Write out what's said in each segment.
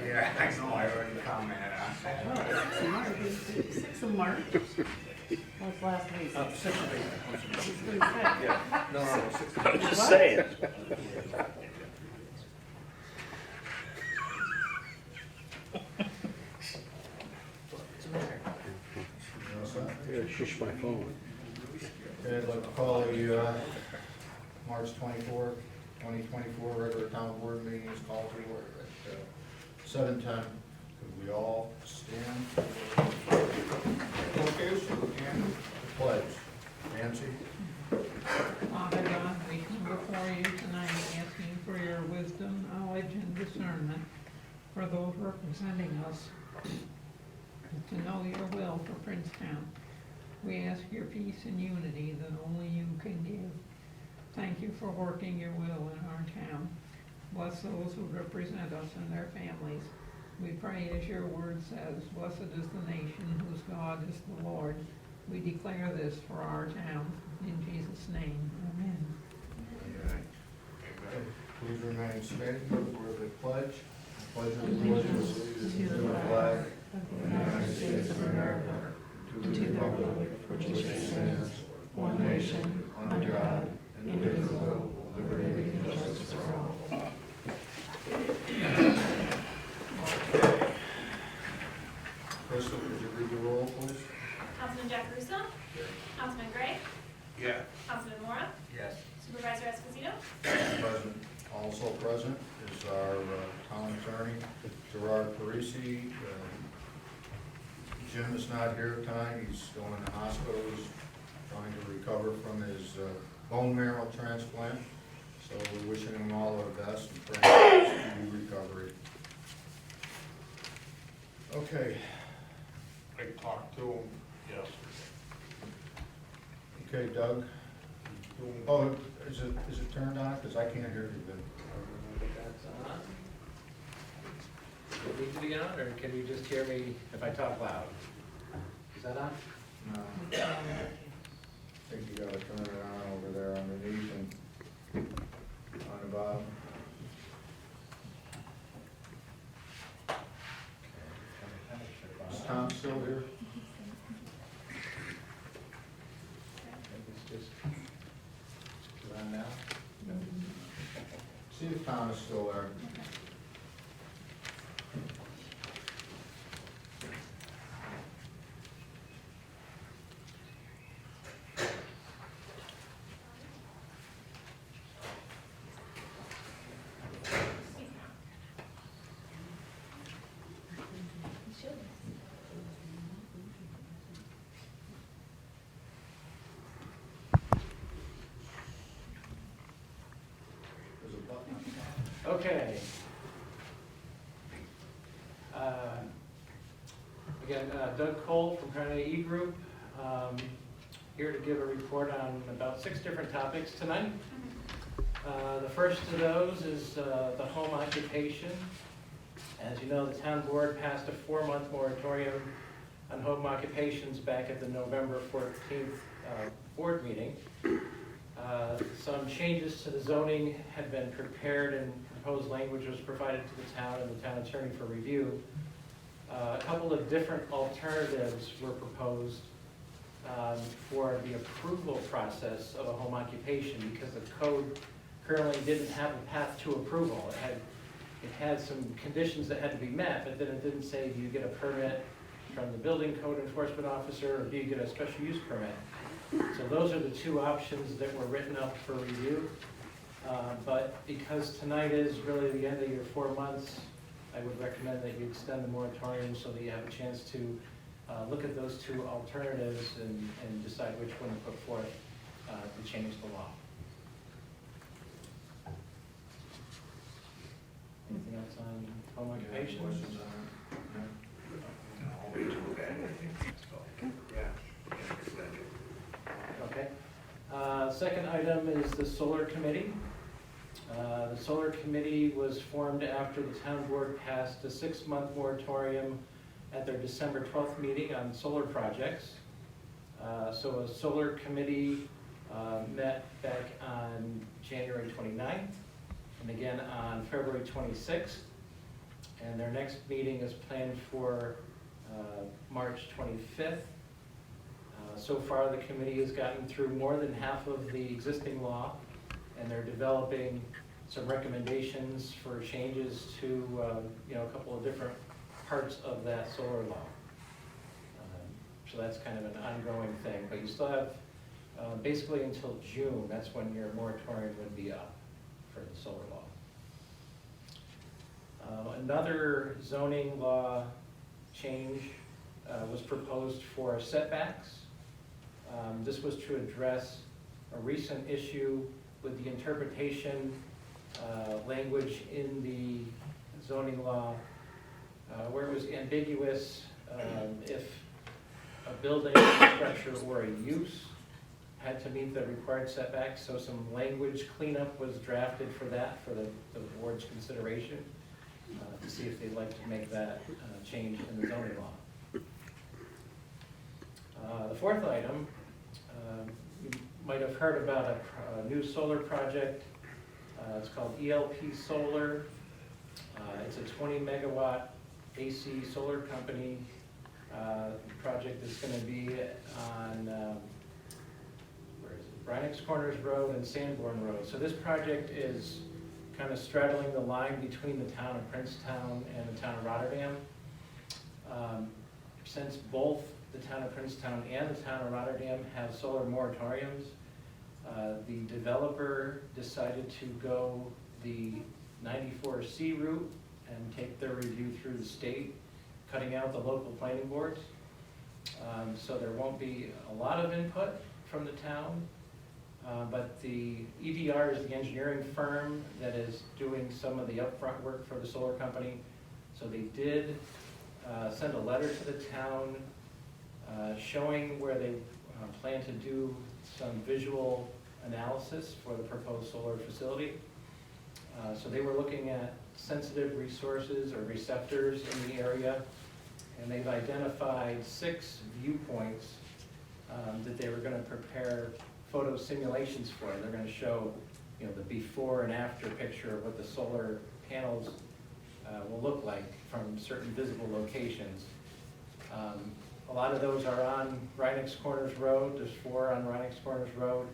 Yeah, I know, I already commented on that. 6 of March. What's last week? 6 of April. I was gonna say. Yeah, no, 6 of I was April. just saying. Yeah, shush my phone. Okay, I'd like to call the March 24th, 2024 regular town board meeting is called to order at 7:10. Could we all stand? Focus and the pledge. Nancy? Father God, we come before you tonight asking for your wisdom, knowledge, and discernment for those representing us to know your will for Princetown. We ask your peace and unity that only you can give. Thank you for working your will in our town. Bless those who represent us and their families. We pray as your word says, blessed is the nation whose God is the Lord. We declare this for our town. In Jesus' name, amen. Please remain standing for the pledge. Pledge allegiance to the flag of the United States of America, to the republic for which it stands, one nation, under God, indivisible, with liberty and justice for all. Crystal, could you read the roll, please? Councilman Jack Russo. Councilman Gray. Yeah. Councilman Mora. Yes. Supervisor Esposito. Present. Also present is our town attorney, Gerard Parisi. Jim is not here tonight. He's still in the hospital. He's trying to recover from his bone marrow transplant. So we're wishing him all the best and praying for a speedy recovery. Okay. I talked to him yesterday. Okay, Doug. Oh, is it turned on? Because I can't hear you. That's on. Does it need to be on, or can you just hear me if I talk loud? Is that on? No. I think you gotta turn it on over there underneath and on the bottom. Is Tom still here? It's just on now. See if Tom is still there. There's a button on the bottom. Okay. Again, Doug Cole from Carnegie E-Group, here to give a report on about 6 different topics tonight. The first of those is the home occupation. As you know, the town board passed a 4-month moratorium on home occupations back at the November 14th board meeting. Some changes to the zoning had been prepared and proposed language was provided to the town and the town attorney for review. A couple of different alternatives were proposed for the approval process of a home occupation because the code currently didn't have a path to approval. It had some conditions that had to be met, but then it didn't say, do you get a permit from the building code enforcement officer or do you get a special use permit? So those are the 2 options that were written up for review. But because tonight is really the end of your 4 months, I would recommend that you extend the moratorium so that you have a chance to look at those 2 alternatives and decide which one to put forth to change the law. Anything else on home occupation? Questions on that? No, it's okay. Yeah. Okay. Second item is the solar committee. The solar committee was formed after the town board passed a 6-month moratorium at their December 12th meeting on solar projects. So a solar committee met back on January 29th and again on February 26th. And their next meeting is planned for March 25th. So far, the committee has gotten through more than half of the existing law, and they're developing some recommendations for changes to a couple of different parts of that solar law. So that's kind of an ongoing thing, but you still have basically until June, that's when your moratorium would be up for the solar law. Another zoning law change was proposed for setbacks. This was to address a recent issue with the interpretation language in the zoning law where it was ambiguous if a building, structure, or a use had to meet the required setbacks. So some language cleanup was drafted for that, for the board's consideration, to see if they'd like to make that change in the zoning law. The fourth item, you might have heard about a new solar project. It's called ELP Solar. It's a 20 megawatt AC solar company. The project is going to be on where is it? Brynick's Corners Road and Sanborn Road. So this project is kind of straddling the line between the town of Princetown and the town of Rotterdam. Since both the town of Princetown and the town of Rotterdam have solar moratoriums, the developer decided to go the 94C route and take their review through the state, cutting out the local planning boards. So there won't be a lot of input from the town, but the EDR is the engineering firm that is doing some of the upfront work for the solar company. So they did send a letter to the town showing where they plan to do some visual analysis for the proposed solar facility. So they were looking at sensitive resources or receptors in the area, and they've identified 6 viewpoints that they were going to prepare photo simulations for. They're going to show, the before and after picture of what the solar panels will look like from certain visible locations. A lot of those are on Brynick's Corners Road. There's 4 on Brynick's Corners Road.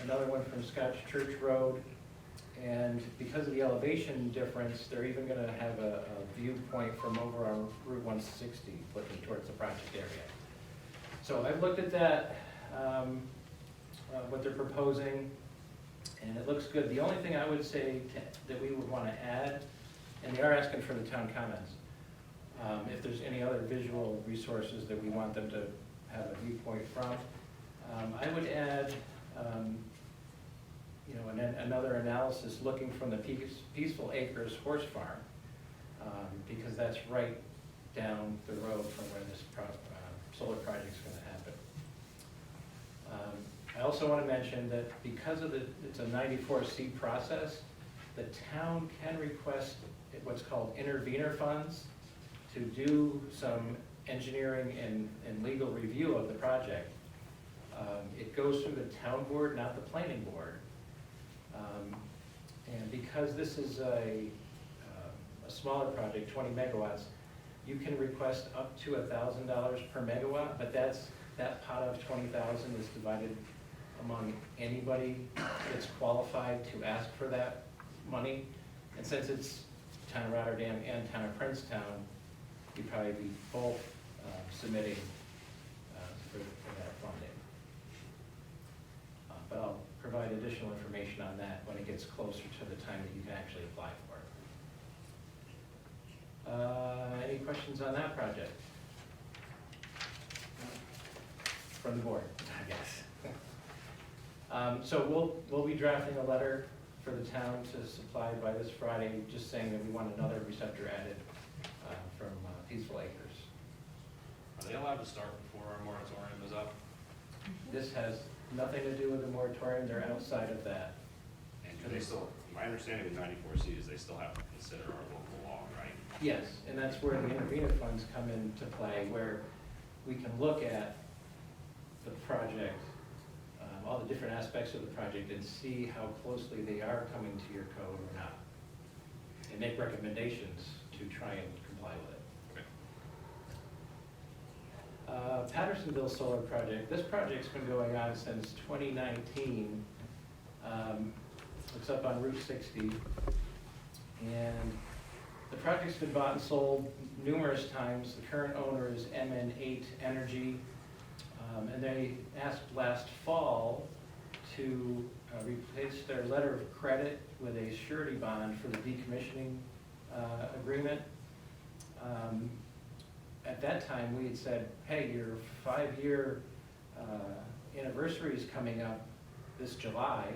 Another one from Scotch Church Road. And because of the elevation difference, they're even going to have a viewpoint from over on Route 160 looking towards the project area. So I've looked at that, what they're proposing, and it looks good. The only thing I would say that we would want to add, and they are asking for the town comments, if there's any other visual resources that we want them to have a viewpoint from, I would add another analysis looking from the Peaceful Acres Horse Farm, because that's right down the road from where this solar project is going to happen. I also want to mention that because of it's a 94C process, the town can request what's called intervenor funds to do some engineering and legal review of the project. It goes through the town board, not the planning board. And because this is a smaller project, 20 megawatts, you can request up to $1,000 per megawatt, but that pot of 20,000 is divided among anybody that's qualified to ask for that money. And since it's town of Rotterdam and town of Princetown, you'd probably be both submitting for that funding. But I'll provide additional information on that when it gets closer to the time that you can actually apply for it. Any questions on that project? From the board, I guess. So we'll be drafting a letter for the town to supply by this Friday, just saying that we want another receptor added from Peaceful Acres. Are they allowed to start before our moratorium is up? This has nothing to do with the moratorium, they're outside of that. And do they still, my understanding of 94C is they still have to consider our local law, right? Yes, and that's where the intervenor funds come into play, where we can look at the project, all the different aspects of the project, and see how closely they are coming to your code or not. and make recommendations to try and comply with it. Pattersonville Solar Project, this project's been going on since 2019. It's up on Route 60. And the project's been bought and sold numerous times. The current owner is MN8 Energy. And they asked last fall to replace their letter of credit with a surety bond for the decommissioning agreement. At that time, we had said, hey, your 5-year anniversary is coming up this July,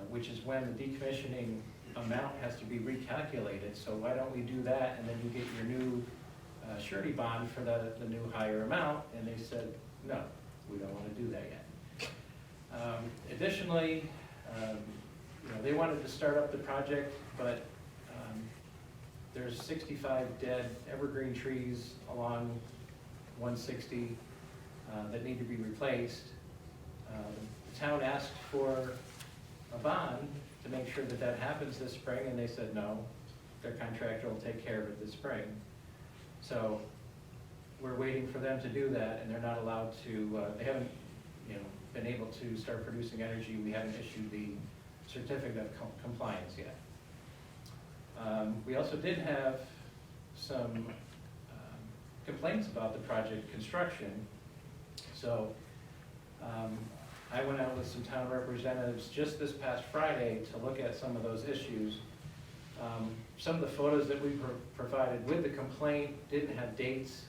which is when the decommissioning amount has to be recalculated, so why don't we do that, and then you get your new surety bond for the new higher amount, and they said, no, we don't want to do that yet. Additionally, they wanted to start up the project, but there's 65 dead evergreen trees along 160 that need to be replaced. The town asked for a bond to make sure that that happens this spring, and they said no, their contractor will take care of it this spring. So we're waiting for them to do that, and they're not allowed to, they haven't been able to start producing energy. We haven't issued the certificate of compliance yet. We also did have some complaints about the project construction. So I went out with some town representatives just this past Friday to look at some of those issues. Some of the photos that we provided with the complaint didn't have dates,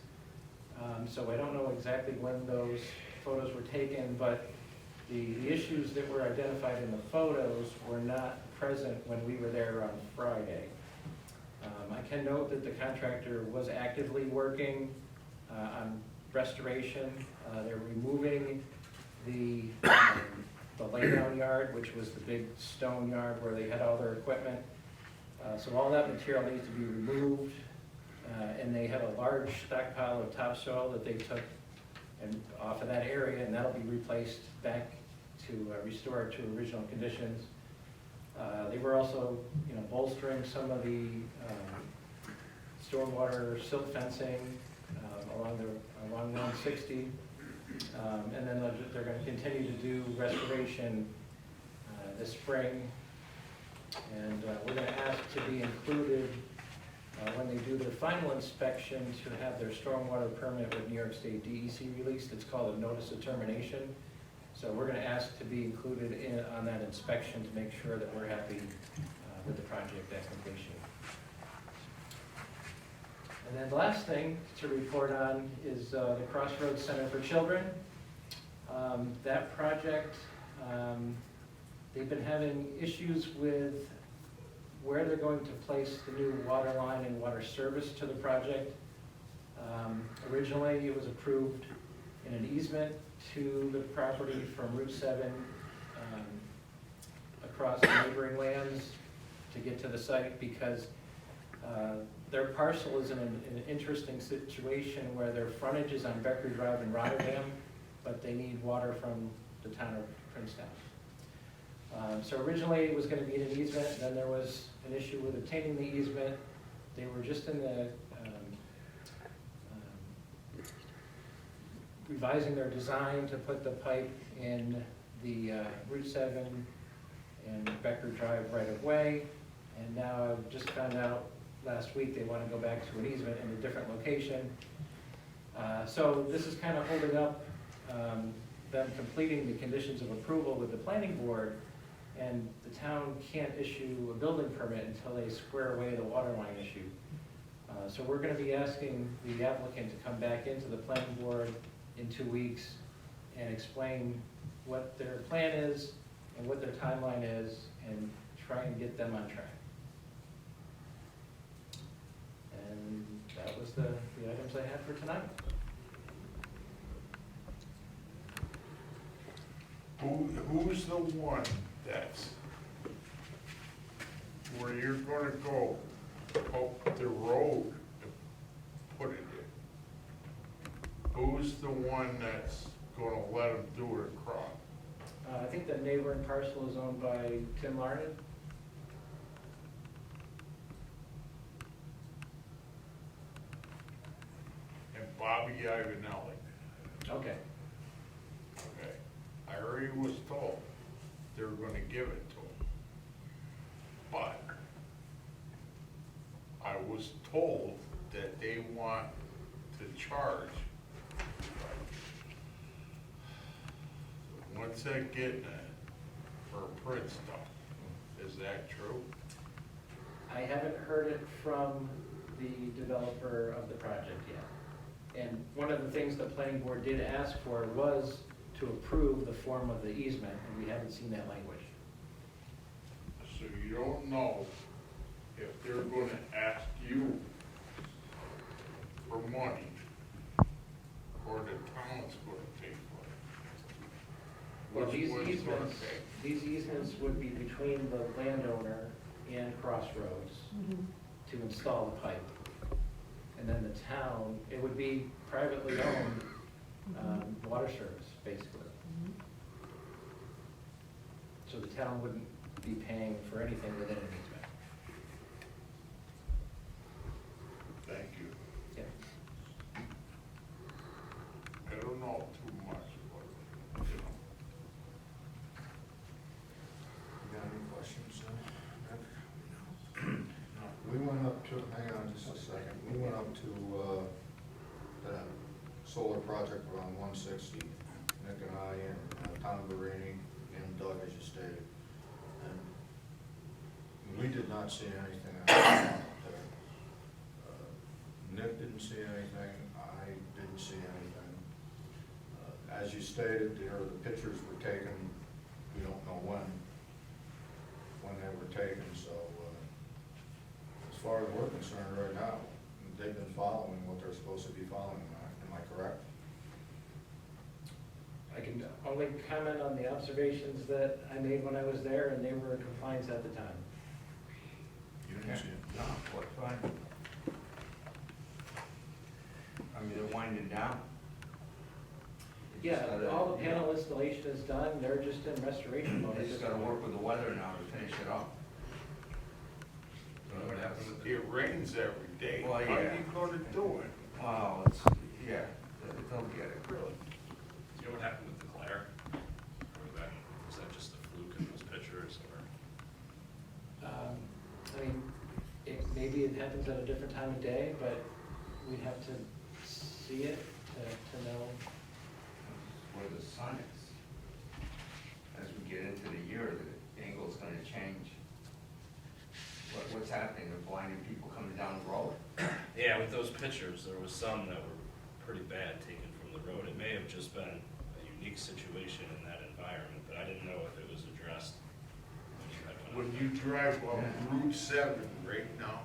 so I don't know exactly when those photos were taken, but the issues that were identified in the photos were not present when we were there on Friday. I can note that the contractor was actively working on restoration. They're removing the laydown yard, which was the big stone yard where they had all their equipment. So all that material needs to be removed, and they have a large stockpile of topsoil that they took off of that area, and that'll be replaced back to restore it to original conditions. They were also, bolstering some of the stormwater silt fencing along 160, and then they're going to continue to do restoration this spring. And we're going to ask to be included when they do their final inspection to have their stormwater permit with New York State DEC released. It's called a notice of termination. So we're going to ask to be included on that inspection to make sure that we're happy with the project at completion. And then the last thing to report on is the Crossroads Center for Children. That project, they've been having issues with where they're going to place the new water line and water service to the project. Originally, it was approved in an easement to the property from Route 7 across the neighboring lands to get to the site, because their parcel is in an interesting situation where their frontage is on Becker Drive in Rotterdam, but they need water from the town of Princetown. So originally it was going to be an easement, then there was an issue with obtaining the easement. They were just in the revising their design to put the pipe in the Route 7 and Becker Drive right of way. And now I've just found out last week they want to go back to an easement in a different location. So this is kind of holding up them completing the conditions of approval with the planning board, and the town can't issue a building permit until they square away the water line issue. So we're going to be asking the applicant to come back into the planning board in 2 weeks and explain what their plan is and what their timeline is, and try and get them on track. And that was the items I had for tonight. Who's the one that's where you're gonna go up the road to put it in? Who's the one that's gonna let them do it across? I think the neighboring parcel is owned by Tim Larnon. Bobby Ivanelli, Okay, okay? I already was told they were gonna give it to him. But I was told that they want to charge. What's that getting at for Princetown? Is that true? I haven't heard it from the developer of the project yet. And one of the things the planning board did ask for was to approve the form of the easement, and we haven't seen that language. So you don't know if they're gonna ask you for money or the town's gonna pay for it. Well, Which these one's gonna easements, pay? these easements would be between the landowner and Crossroads to install the pipe. And then the town, it would be privately owned, water service, basically. So the town wouldn't be paying for anything within an easement. Thank you. Yeah. I don't know too much, but, you know. You got any questions, We went up to, hang on just a second, we went up to, the solar project around 160, Nick and I, and Tom Barini, and Doug, as you stated. And we did not see anything out there. Nick didn't see anything, I didn't see anything. As you stated, the pictures were taken, we don't know when they were taken, so, as far as we're concerned right now, they've been following what they're supposed to be following, am I correct? I can only comment on the observations that I made when I was there, and they were in compliance at the time. You didn't see it? No, what, fine. I mean, they're winding down. They just Yeah, gotta- all the panel installation is done, they're just in restoration mode. They at just this gotta point. work with the weather now to finish it up. What happened with the, It rains every day. Well, How are yeah. you gonna do it? Wow, it's, yeah, they'll get it. Really? you know what happened with the glare? Or was that just a fluke in those pictures, or? I mean, maybe it happens at a different time of day, but we'd have to see it to know. Where the sun is. As we get into the year, the angle's gonna change. What's happening, they're blinding people coming down the road. Yeah, with those pictures, there was some that were pretty bad taken from the road. It may have just been a unique situation in that environment, but I didn't know if it was addressed when you had one. When you drive on Route 7 right now,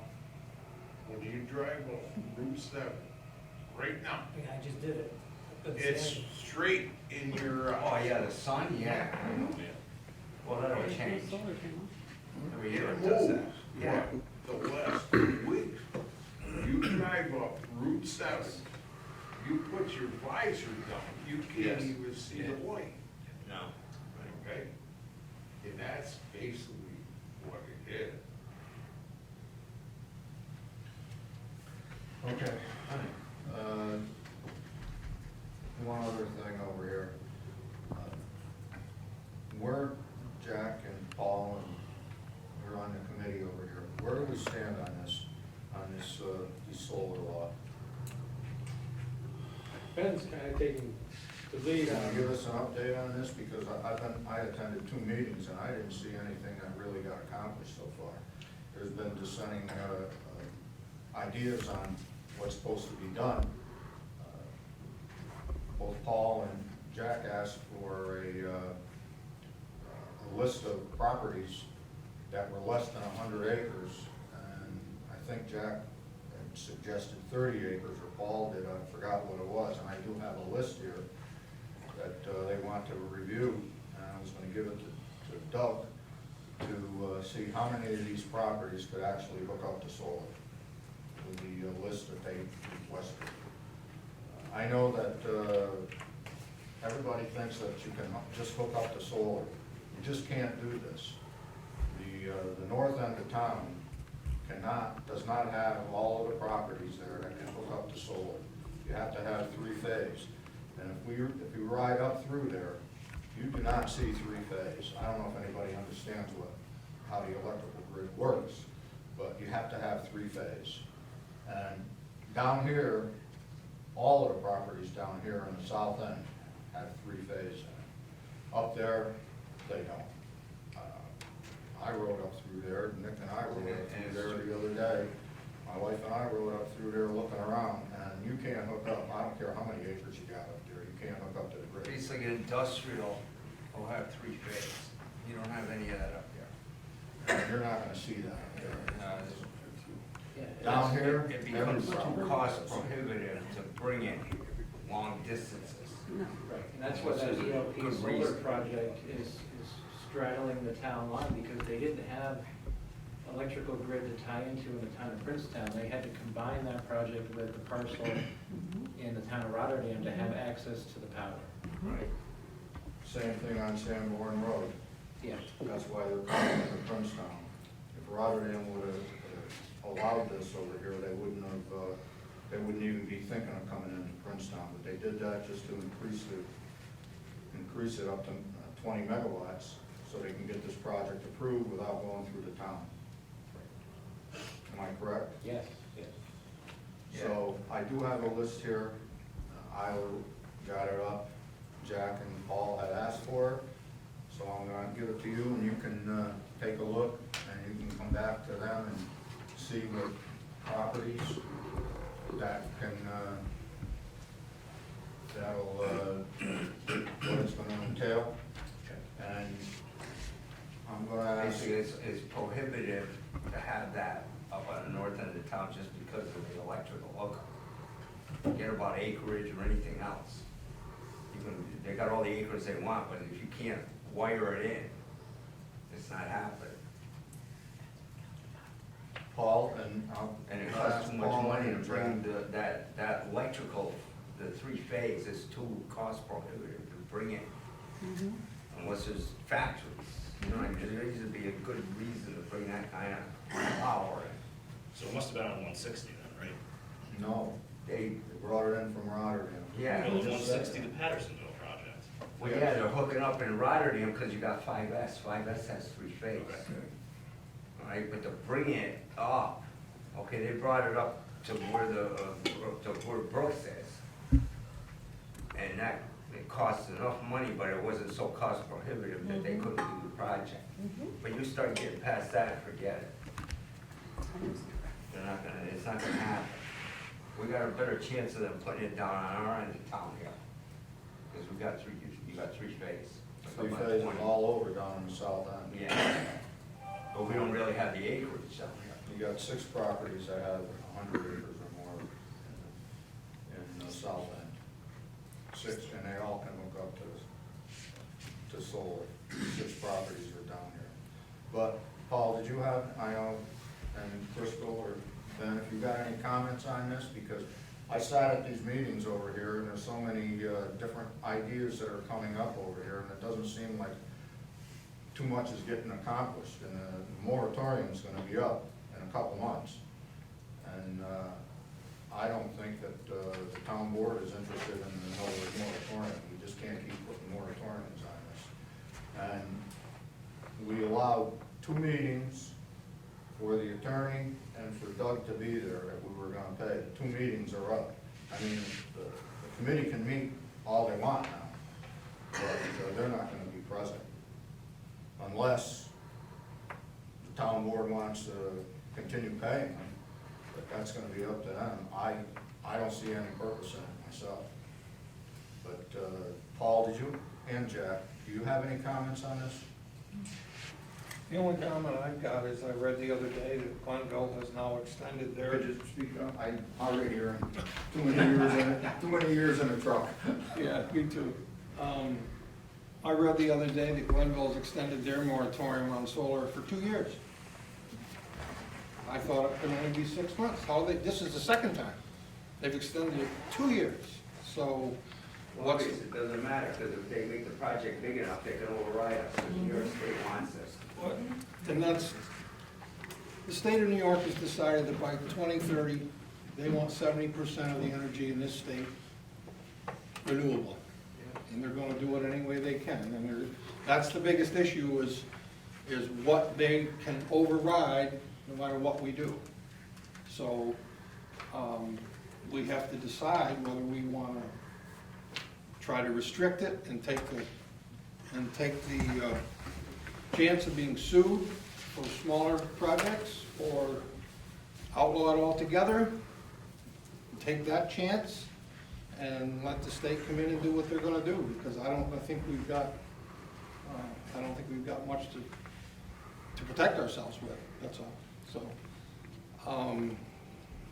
when you drive on Route 7 right now, Yeah, I just did it. it's straight in your Oh, eye. yeah, the sun, yeah. Yeah. Well, that'll There's no change. solar panel. Every year It it does that. moves, Yeah. what, the last 2 weeks. You drive up Route 7, you put your visor down, you can't Yes. even see the light, No. okay? And that's basically what it is. Okay. One other thing over here. Where Jack and Paul and we're on the committee over here, where do we stand on this, these solar law? Ben's kind of taking the lead Can you on give us an update on this, because I attended 2 meetings and I didn't see anything that really got accomplished so far. There's been dissenting, ideas on what's supposed to be done. Both Paul and Jack asked for a list of properties that were less than 100 acres, and I think Jack had suggested 30 acres, or Paul did, I forgot what it was, and I do have a list here that they want to review, and I was gonna give it to Doug to see how many of these properties could actually hook up to solar, with the list that they requested. I know that everybody thinks that you can just hook up to solar. You just can't do this. The north end of town does not have all of the properties there that can hook up to solar. You have to have three-phase. And if you ride up through there, you do not see three-phase. I don't know if anybody understands how the electrical grid works, but you have to have three-phase. And down here, all of the properties down here in the south end have three-phase in it. Up there, they don't. I rode up through there, Nick and I rode up through there the other day. My wife and I rode up through there looking around, and you can't hook up, I don't care how many acres you got up there, you can't hook up to the grid. It's like an industrial, will have three-phase. You don't have any of that up there. And you're not gonna see that up there. Yeah, Down here, It becomes every too property cost does. prohibitive to bring in long distances. Right, and that's what that ELP Good solar reason. project is straddling the town line, because they didn't have electrical grid to tie into in the town of Princetown. They had to combine that project with the parcel in the town of Rotterdam to have access to the power. Right. Same thing on Sanborn Road, Yeah. that's why they're calling it the Princetown. If Rotterdam would have allowed this over here, they wouldn't even be thinking of coming into Princetown, but they did that just to increase it up to 20 megawatts, so they can get this project approved without going through the town. Am I correct? Yes, yes. So I do have a list here. Isla got it up. Jack and Paul had asked for it. So I'm gonna give it to you, and you can take a look, and you can come back to them and see what properties that can, what it's gonna entail. And I'm gonna ask, Basically, it's prohibitive to have that up on the north end of the town just because of the electrical hookup. Forget about acreage or anything else. They got all the acres they want, but if you can't wire it in, it's not happening. Paul, And it costs too much money to bring that electrical, the three-phase is too cost prohibitive to bring it. Unless there's factories, you know, there needs to be a good reason to bring that kind of power in. So it must have been on 160 then, right? No, They, they brought it in from Rotterdam. yeah, Well, 160, the Pattersonville project. well, yeah, they're hooking up in Rotterdam because you got 5S. 5S has three-phase. All right, but to bring it up, okay, they brought it up to where to where Brooks is. And that, it cost enough money, but it wasn't so cost prohibitive that they couldn't do the project. But you start getting past that, forget it. They're not gonna, it's not gonna happen. We got a better chance of them putting it down on our end of town here. Because you got three-phase. Three phases all over down in the south end. Yeah. But we don't really have the acreage down here. You got 6 properties that have 100 acres or more in the south end. 6, and they all can hook up to solar. 6 properties are down here. But, Paul, did you have, I know, and Crystal or Ben, if you got any comments on this? Because I sat at these meetings over here, and there's so many different ideas that are coming up over here, and it doesn't seem like too much is getting accomplished, and the moratorium's gonna be up in a couple months. And I don't think that the town board is interested in another moratorium. We just can't keep putting moratoriums on this. And we allowed 2 meetings for the attorney and for Doug to be there that we were gonna pay. The 2 meetings are up. I mean, the committee can meet all they want now, but they're not gonna be present. Unless the town board wants to continue paying them, but that's gonna be up to them. I don't see any purpose in it myself. But, Paul, did you, and Jack, do you have any comments on this? The only comment I've got is I read the other day that Glenville has now extended their. Could you speak up? I'm already hearing too many years in a truck. Yeah, me too. I read the other day that Glenville's extended their moratorium on solar for 2 years. I thought it could only be 6 months. This is the second time. They've extended it 2 years, so Well, obviously, it doesn't matter, because if they make the project big enough, they can override us, because New York State wants this. And that's, the state of New York has decided that by 2030, they want 70% of the energy in this state renewable. And they're gonna do it any way they can, and that's the biggest issue is what they can override no matter what we do. So, we have to decide whether we wanna try to restrict it and take the chance of being sued for smaller projects, or outlaw it altogether, take that chance, and let the state come in and do what they're gonna do, because I don't think we've got much to protect ourselves with, that's all. So,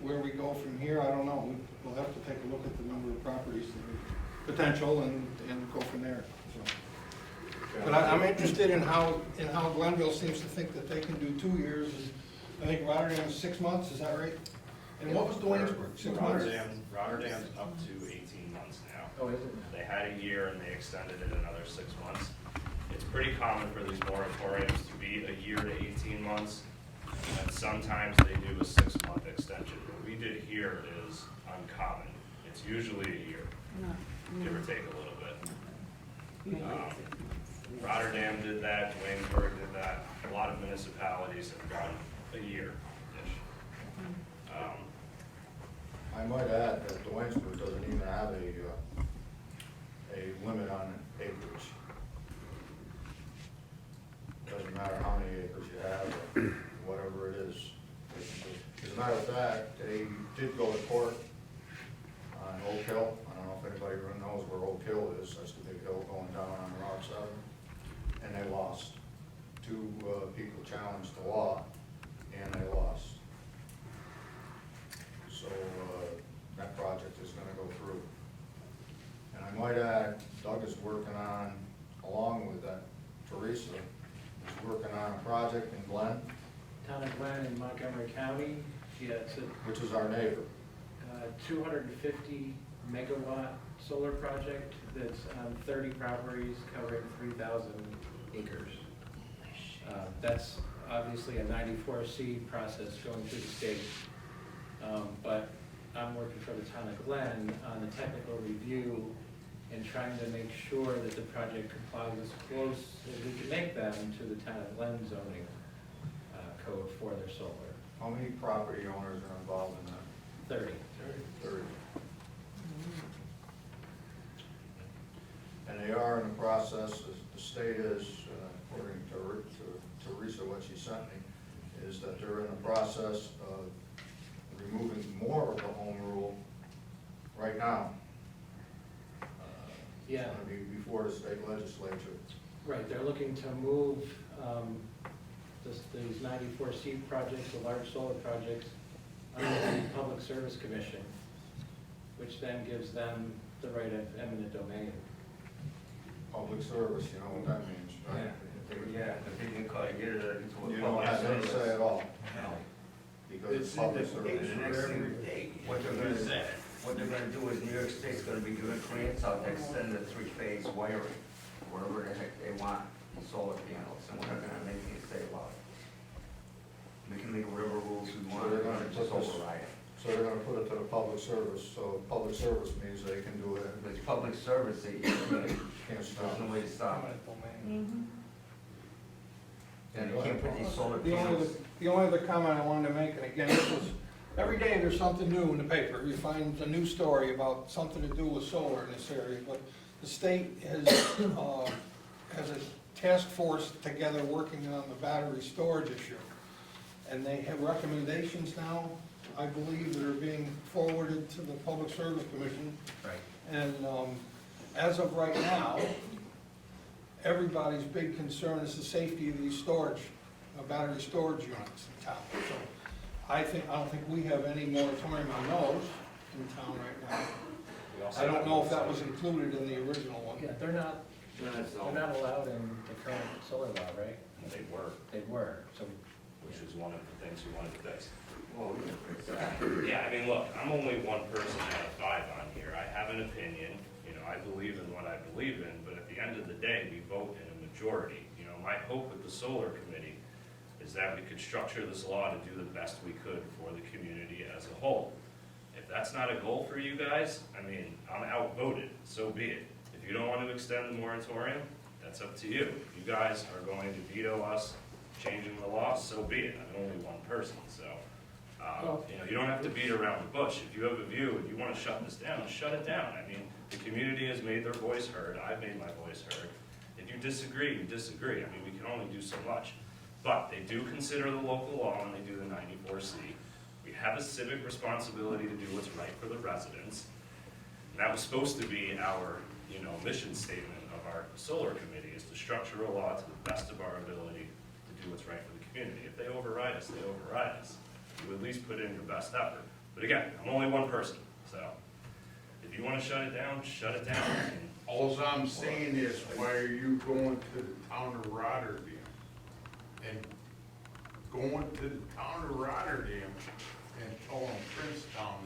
where we go from here, I don't know. We'll have to take a look at the number of properties that are potential and go from there, so. But I'm interested in how Glenville seems to think that they can do 2 years. I think Rotterdam is 6 months, is that right? And what was Dwaynesburg, 6 months? Rotterdam's up to 18 months now. Oh, is it? They had a year and they extended it another 6 months. It's pretty common for these moratoriums to be a year to 18 months, and sometimes they do a 6-month extension. What we did here is uncommon. It's usually a year, give or take a little bit. Rotterdam did that, Waynesburg did that. A lot of municipalities have gone a year-ish. I might add that Dwaynesburg doesn't even have a limit on acreage. Doesn't matter how many acres you have, or whatever it is. As a matter of fact, they did go to court on Oak Hill. I don't know if anybody really knows where Oak Hill is. That's the big hill going down on Route 7. And they lost. 2 people challenged the law, and they lost. So that project is gonna go through. And I might add, Doug is working on, along with that, Teresa, is working on a project in Glen, Town of Glen in Montgomery County, yeah, it's a which is our neighbor. 250 megawatt solar project that's on 30 properties covering 3,000 acres. That's obviously a 94C process going through the state. But I'm working for the town of Glen on the technical review and trying to make sure that the project complies as close as we can make them to the town of Glen zoning code for their solar. How many property owners are involved in that? 30. 30. And they are in the process, as the state is, according to Teresa, what she sent me, is that they're in the process of removing more of the home rule right now. Yeah. It's gonna be before the state legislature. Right, they're looking to move these 94C projects, the large solar projects, under the Public Service Commission, which then gives them the right of eminent domain. Public service, you know what that means, right? Yeah, if they can call, get it into a You don't public have to say service. at all, because it's public service. And the next thing, what they're gonna do is New York State's gonna be doing grants out to extend the 3-phase wiring, whatever the heck they want, in solar panels, and we're not gonna have anything to say about it. We can make whatever rules we want, So they're gonna just put this- override it. So they're gonna put it to the public service, so public service means they can do it, If it's public service, they, there's can't stop. no way to stop it. Mm-hmm. And you can't put these solar The only, panels. the only other comment I wanted to make, and again, this was, every day there's something new in the paper. You find a new story about something to do with solar in this area, but the state has a task force together working on the battery storage issue. And they have recommendations now, I believe, that are being forwarded to the Public Service Commission. Right. And as of right now, everybody's big concern is the safety of these storage, battery storage units in town. So I don't think we have any moratorium on those in town right now. I don't know if that was included in the original one. Yeah, they're not allowed in the current solar law, right? They were, They were, so. which is one of the things we wanted to fix. Well, yeah. Yeah, I mean, look, I'm only one person out of 5 on here. I have an opinion, you know, I believe in what I believe in, but at the end of the day, we vote in a majority. You know, my hope with the solar committee is that we could structure this law to do the best we could for the community as a whole. If that's not a goal for you guys, I mean, I'm outvoted, so be it. If you don't want to extend the moratorium, that's up to you. If you guys are going to veto us changing the law, so be it. I'm only one person, so, you don't have to beat around the bush. If you have a view, if you want to shut this down, shut it down. I mean, the community has made their voice heard, I've made my voice heard. If you disagree, you disagree. I mean, we can only do so much. But they do consider the local law when they do the 94C. We have a civic responsibility to do what's right for the residents. And that was supposed to be our, mission statement of our solar committee, is to structure a law to the best of our ability to do what's right for the community. If they override us, they override us. You at least put in your best effort. But again, I'm only one person, so if you want to shut it down, shut it down. All I'm saying is, why are you going to the town of Rotterdam? And going to the town of Rotterdam and telling Princetown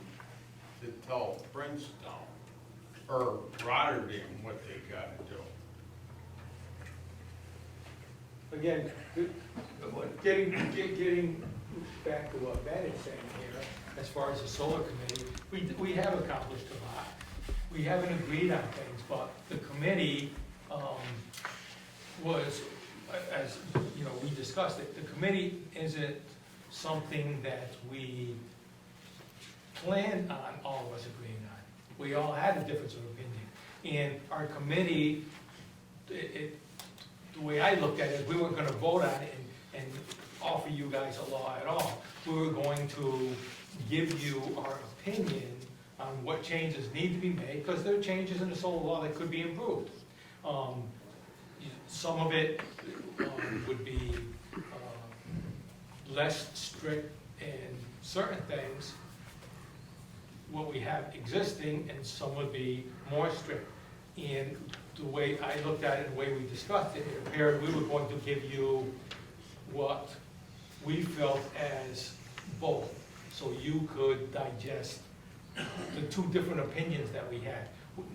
to tell Princetown, or Rotterdam, what they gotta do? Again, getting back to what Ben is saying here, as far as the solar committee, we have accomplished a lot. We haven't agreed on things, but the committee was, as we discussed it, the committee isn't something that we planned on all of us agreeing on. We all had a difference of opinion. And our committee, the way I looked at it, we weren't gonna vote on it and offer you guys a law at all. We were going to give you our opinion on what changes need to be made, because there are changes in the solar law that could be improved. Some of it would be less strict in certain things, what we have existing, and some would be more strict. And the way I looked at it, the way we discussed it, it appeared we were going to give you what we felt as both, so you could digest the two different opinions that we had.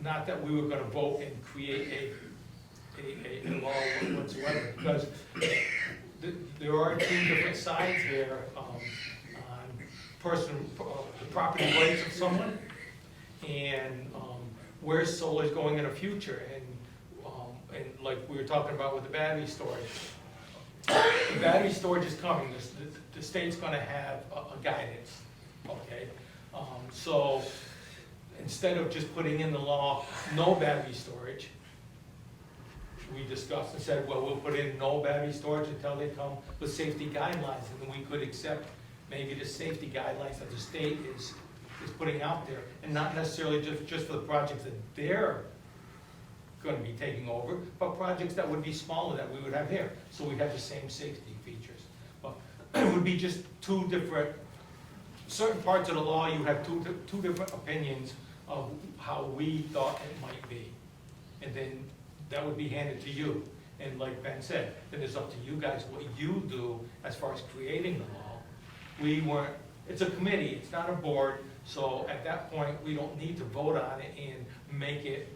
Not that we were gonna vote and create a law whatsoever, because there are two different sides here, on the property rights of someone, and where solar is going in the future, and like we were talking about with the battery storage. The battery storage is coming, the state's gonna have a guidance, okay? So instead of just putting in the law, no battery storage, we discussed and said, well, we'll put in no battery storage until they come with safety guidelines, and then we could accept maybe the safety guidelines that the state is putting out there, and not necessarily just for the projects that they're gonna be taking over, but projects that would be smaller that we would have here, so we'd have the same safety features. But it would be just two different, certain parts of the law, you have two different opinions of how we thought it might be. And then that would be handed to you. And like Ben said, then it's up to you guys what you do as far as creating the law. We weren't, it's a committee, it's not a board, so at that point, we don't need to vote on it and make it,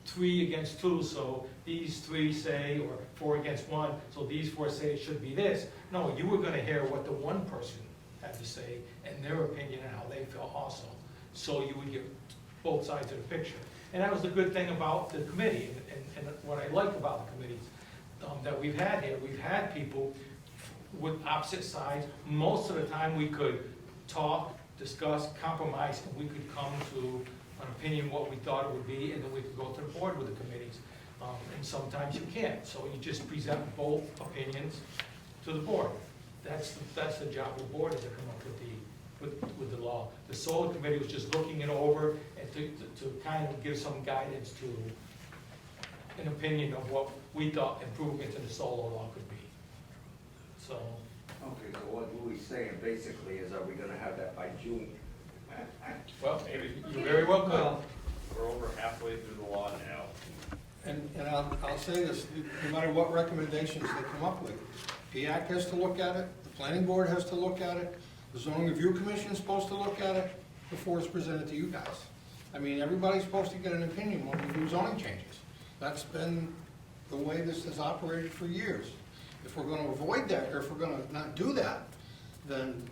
3 against 2, so these 3 say, or 4 against 1, so these 4 say it should be this. No, you were gonna hear what the one person had to say, and their opinion and how they felt also. So you would get both sides of the picture. And that was the good thing about the committee, and what I like about the committees that we've had here. We've had people with opposite sides. Most of the time, we could talk, discuss, compromise, and we could come to an opinion what we thought it would be, and then we could go to the board with the committees. And sometimes you can't, so you just present both opinions to the board. That's the job of the board, is to come up with the law. The solar committee was just looking it over and to kind of give some guidance to an opinion of what we thought improvements in the solar law could be. So. Okay, so what Louis saying basically is, are we gonna have that by June? Well, you very well could. We're over halfway through the law now. And I'll say this, no matter what recommendations they come up with, PAC has to look at it, the planning board has to look at it, the zoning review commission is supposed to look at it before it's presented to you guys. I mean, everybody's supposed to get an opinion when we do zoning changes. That's been the way this has operated for years. If we're gonna avoid that, or if we're gonna not do that, then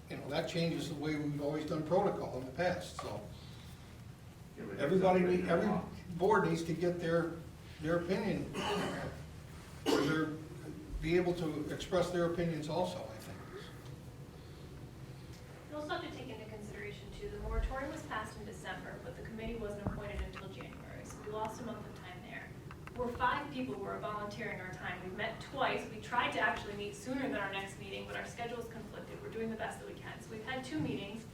you know, that changes the way we've always done protocol in the past, so. Yeah, but Everybody, it's every not board needs to get their opinion, or be able to express their opinions also, I think. You also have to take into consideration too, the moratorium was passed in December, but the committee wasn't appointed until January, so we lost a month of time there. We're 5 people who are volunteering our time. We've met twice. We tried to actually meet sooner than our next meeting, but our schedules conflicted. We're doing the best that we can. So we've had 2 meetings.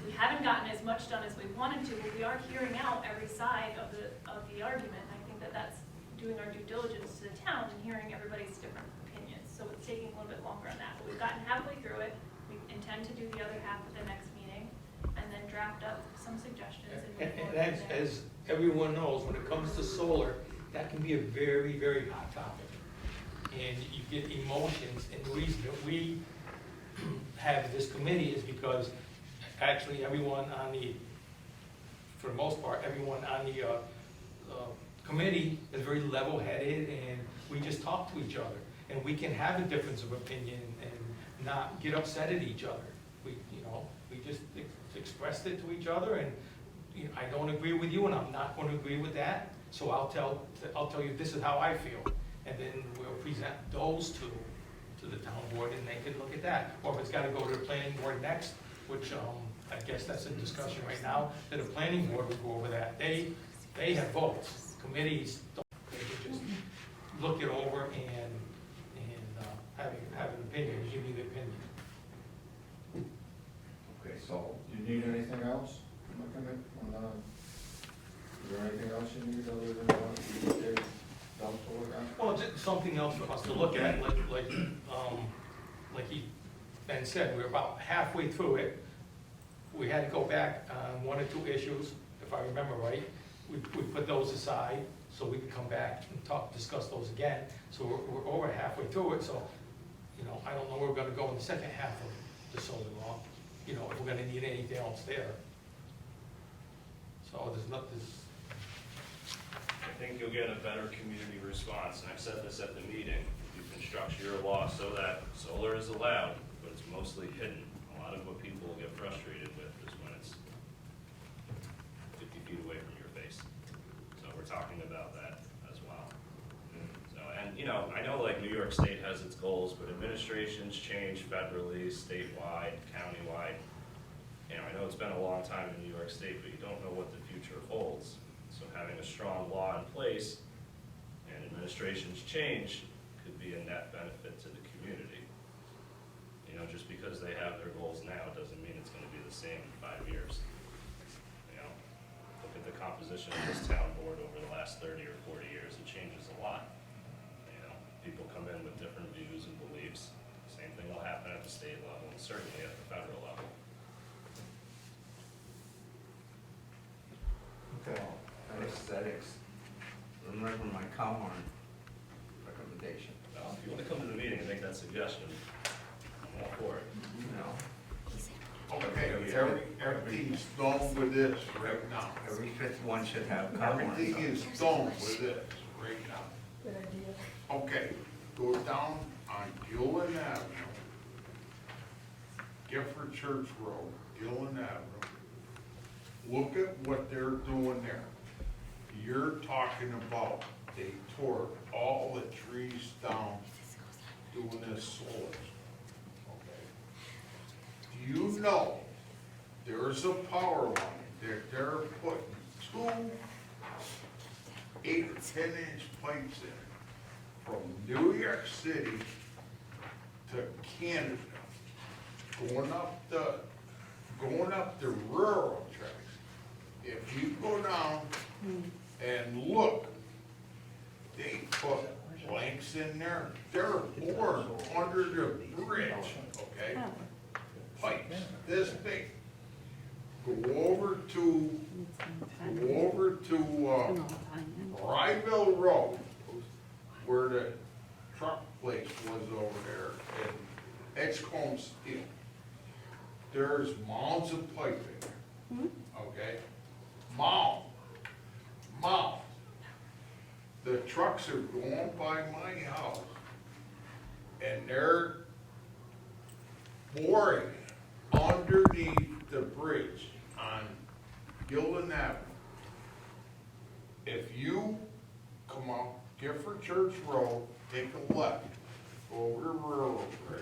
We haven't gotten as much done as we wanted to, but we are hearing out every side of the argument. I think that that's doing our due diligence to the town and hearing everybody's different opinions. So it's taking a little bit longer on that, but we've gotten halfway through it. We intend to do the other half at the next meeting and then draft up some suggestions. And move And forward from there. as everyone knows, when it comes to solar, that can be a very, very hot topic. And you get emotions, and the reason that we have this committee is because actually everyone on the, for the most part, everyone on the committee is very level-headed, and we just talk to each other. And we can have a difference of opinion and not get upset at each other. We just expressed it to each other, and I don't agree with you, and I'm not going to agree with that. So I'll tell you this is how I feel, and then we'll present those two to the town board, and they can look at that. Or if it's got to go to the planning board next, which I guess that's in discussion right now, that the planning board will go over that. They have votes. Committees don't. They can just look it over and have an opinion, give you the opinion. Okay, so, do you need anything else from the committee? Is there anything else you need other than what you gave Doug to look at? Well, just something else for us to look at, like Ben said, we're about halfway through it. We had to go back on 1 or 2 issues, if I remember right. We put those aside, so we could come back and discuss those again. So we're over halfway through it, so, I don't know where we're gonna go in the second half of the solar law, if we're gonna need anything else there. So there's nothing. I think you'll get a better community response, and I've said this at the meeting. You can structure your law so that solar is allowed, but it's mostly hidden. A lot of what people get frustrated with is when it's 50 feet away from your face. So we're talking about that as well. So, and I know like New York State has its goals, but administrations change federally, statewide, countywide. I know it's been a long time in New York State, but you don't know what the future holds. So having a strong law in place and administrations change could be a net benefit to the community. Just because they have their goals now doesn't mean it's going to be the same in 5 years. Look at the composition of this town board over the last 30 or 40 years. It changes a lot. People come in with different views and beliefs. Same thing will happen at the state level and certainly at the federal level. Okay, aesthetics. Remember my Calhoun recommendation. Well, if you want to come to the meeting and make that suggestion, I'm all for it. Okay, everything's done with this right now. Every 5th one should have Calhoun. Everything is done with this right now. Good idea. Okay, go down on Gillen Avenue, Gifford Church Road, Gillen Avenue. Look at what they're doing there. You're talking about they tore all the trees down doing this solar. Okay. Do you know there's a power line that they're putting 2 8 or 10-inch pipes in from New York City to Canada, going up the railroad tracks. If you go down and look, they put planks in there, they're bored under the bridge, okay? Pipes this big. Go over to Bryville Road, where the truck place was over there, and Edgecombe Steel. There's mounds of pipe in there, okay? Mound. The trucks are going by my house, and they're boring road, take a left, go over the railroad bridge.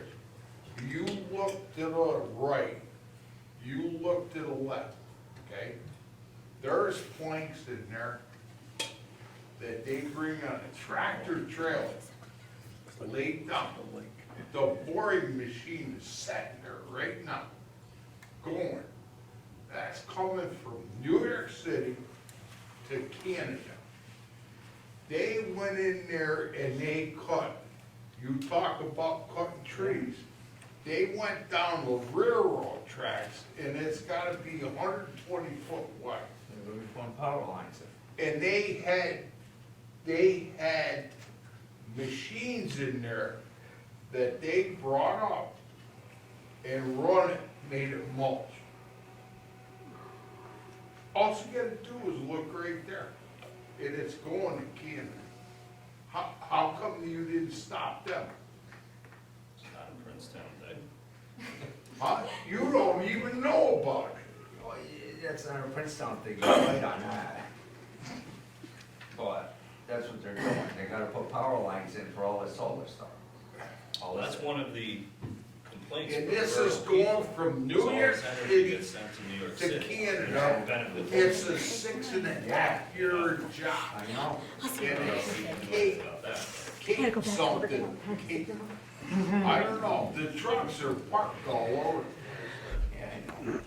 You look to the right, you look to the left, okay? There's planks in there that they bring on a tractor trailer, laid down. The boring machine is sitting there right now, going. That's coming from New York City to Canada. They went in there and they cut, you talk about cutting trees. They went down the railroad tracks and it's gotta be 120 foot wide. We're putting power lines in. And they had machines in there that they brought up and run it, made it mulch. All you gotta do is look right there, and it's going to Canada. How come you didn't stop them? It's not in Princetown, Dave. Huh? You don't even know about it. Well, that's not a Princetown thing, you're right on that. But that's what they're doing, they gotta put power lines in for all the solar stuff. Oh, that's one of the complaints. And from this rural is people. going from New Solar York energy City gets sent to New York to City. Canada. Benefit. It's a 6.5 year job. I know. And it's Think about that. Cape something, Cape. I don't know, the trucks are parked all over. Yeah, I know.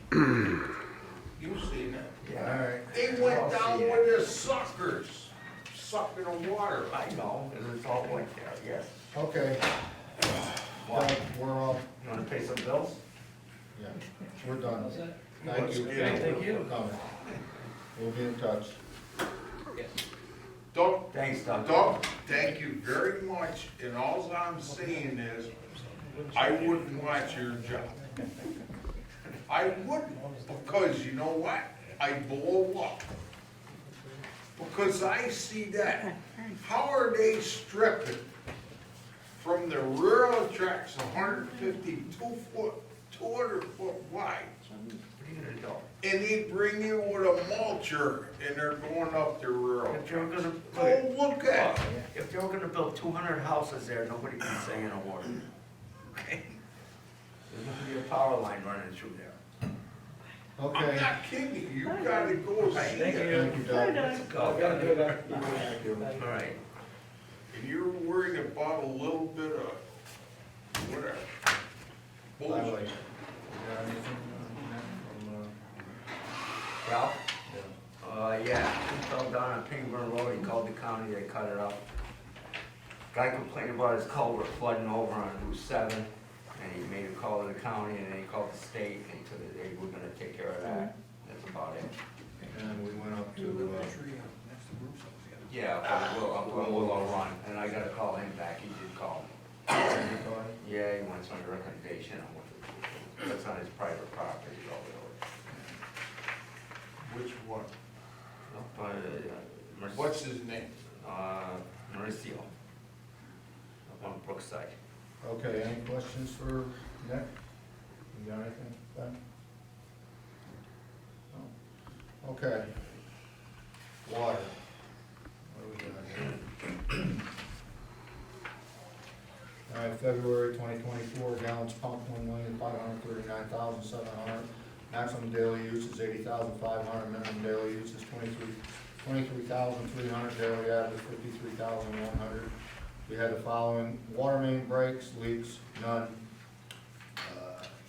You've seen it. Yeah, all right. They went down with the suckers, sucking the water. I know, it's all like that, yes. Okay, Why? we're up, You wanna pay some bills? yeah, we're done. How's that? Thank you. Thank you. for coming. We'll be in touch. Doug, Thanks, Doug. Doug, thank you very much, and all I'm saying is, I wouldn't want your job. I wouldn't, because you know what? I blow up. Because I see that. How are they stripping from the railroad tracks 150, 200 foot wide? What are you gonna do? And they bring you with a mulcher and they're going up the railroad. If you're gonna, Oh, look at it. if you're gonna build 200 houses there, nobody can say in a word. Okay? There's gonna be a power line running through there. I'm Okay. not kidding you, you gotta go see Thank it. Thank you, Doug. Let's go. Thank you. All right. And you're worried about a little bit of whatever. Highway. Bullshit. You got anything from, Ralph? Yeah, he fell down on Pingburn Road, he called the county, they cut it up. Guy complained about his culvert flooding over on Route 7, and he made a call to the county, and then he called the state, and he said that they were gonna take care of that. That's about it. And we went up to, Yeah, up on Willow Run, and I gotta call him back, he did call me. Yeah, he wants my recommendation on what to do. That's on his private property over Which one? there. Up by, What's his name? Mauricio. Up on Brookside. okay, any questions for Nick? You got anything, Ben? No? Okay. Water. What do we got here? All right, February 2024, gallons pumped 1,539,700. Maximum daily use is 80,500, minimum daily use is 23,300, daily average 53,100. We had the following: water main breaks, leaks, none.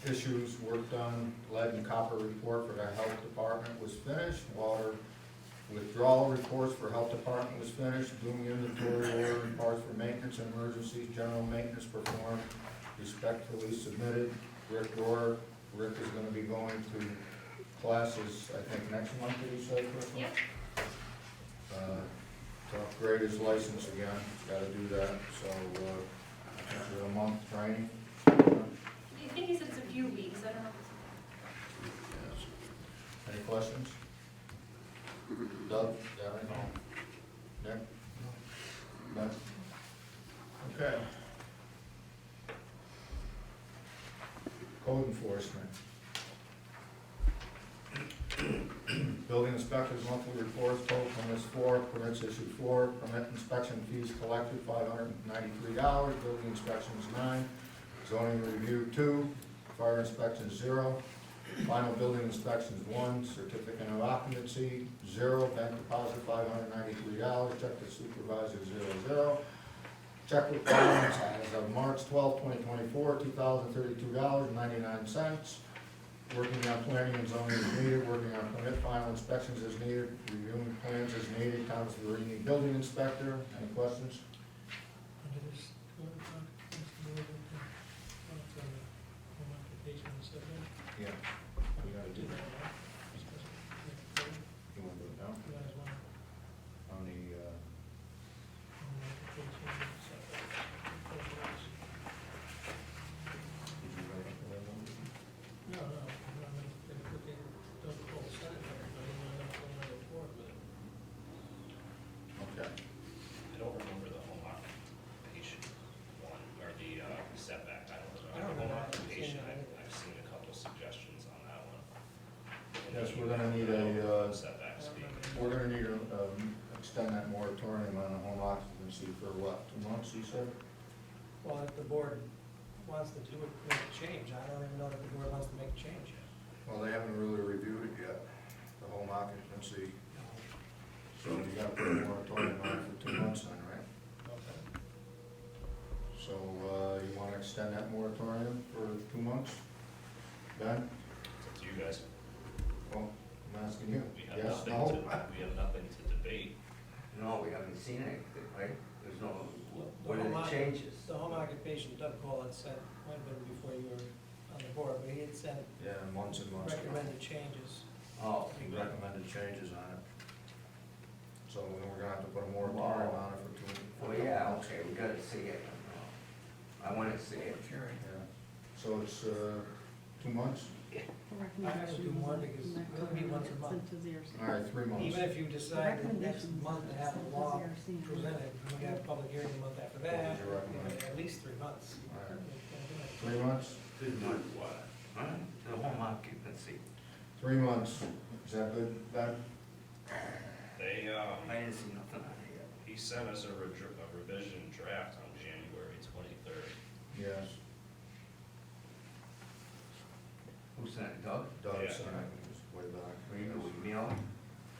Issues, work done, lead and copper report for the health department was finished. Water withdrawal reports for health department was finished. Doing inventory, ordering parts for maintenance and emergencies, general maintenance performed. Respectfully submitted. Rick Rohr, Rick is gonna be going to classes, I think, next month, did you say, Chris? Yep. To upgrade his license again, he's gotta do that, so, I think we're a month training. I think he said it's a few weeks, I don't know if it's. Yes. Any questions? Doug, got anything? Nick? No? Okay. Code enforcement. Building inspector's monthly reports, total permits 4, permits issued 4, permit inspection fees collected $593, building inspections 9, zoning review 2, fire inspections 0, final building inspections 1, certificate of occupancy 0, bank deposit $593, check to supervisor 0. Check requirements as of March 12, 2024, $2,032.99. Working on planning and zoning as needed, working on permit final inspections as needed, reviewing plans as needed, Thomas Verini, building inspector. Any questions? Under this code of conduct, it's more than, home occupation and stuff, Yeah. We gotta do that. You wanna do it now? you guys want On the, home occupation and stuff. did you write up the resolution? No, I'm gonna put the, don't call the Senate there, but I'm gonna put my report with it. Okay. I don't remember the home occupation one, or the setback, I don't I don't remember. Home remember. occupation, I've seen a couple suggestions on that one. Yes, we're gonna need a, Setbacks being, we're gonna need to, extend that moratorium on the home occupancy for what, 2 months, you said? Well, if the board wants to do it, make a change, I don't even know that the board wants to make a change yet. Well, they haven't really reviewed it yet, the home occupancy, so you gotta put a moratorium on it for 2 months then, right? Okay. So, you wanna extend that moratorium for 2 months? Ben? it's up to you guys. Well, I'm asking you, We have yes, nothing no? we have nothing to debate. No, we haven't seen anything, right? There's no, The what are home the occup- changes? The home occupation, Doug Cole had sent, might have been before you were on the board, but he had sent Yeah, months and months. ago. recommended changes. Oh, He recommended changes on it. So then we're gonna have to put a moratorium on it for 2 months. well, yeah, okay, we gotta see it. I wanna see it. Yeah, so it's, 2 months? I have to do more because we only meet once a month. All right, 3 months. Even if you decide that next month to have the law presented, we have a public hearing the month after that, What would you recommend? at least 3 months. All right. 3 months? Not what? Huh? The home occupancy. 3 months, is that good, Ben? They, I didn't see nothing on it yet. he sent us a revision draft on January 23rd. Yes. Who sent it, Doug? Doug Yeah. sent it, it was way back. We emailed him?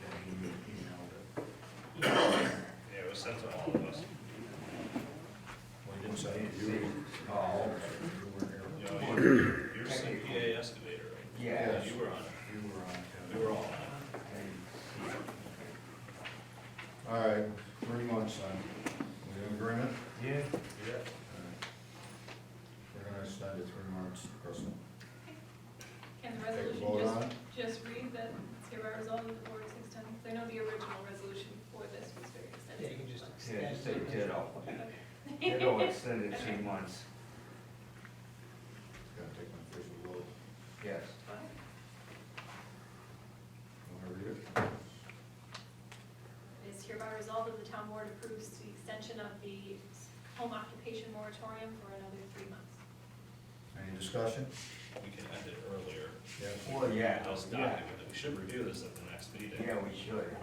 Yeah, he emailed it. Yeah, it was sent to all of us. Well, he didn't say it to you. Oh, You weren't here. You know, you're CPA excavator, right? yeah. You were on it. You were on it. We were all on it. All right, 3 months then. We in agreement? Yeah. Yeah. All right. We're gonna extend it 3 months, Kristen. Can the Take a resolution vote on it? just read that it's hereby resolved that the board is extending? Because I know the original resolution for this was very Yeah, you extensive. can just Yeah, extend. just say ditto. Okay. Ditto extended 3 months. Gotta take an official vote. Yes. Fine. Wanna read it? It is hereby resolved that the town board approves the extension of the home occupation moratorium for another 3 months. Any discussion? We can end it earlier. Yes. Well, yeah, Just yeah. document it. We should review this at the next meeting. Yeah, we should.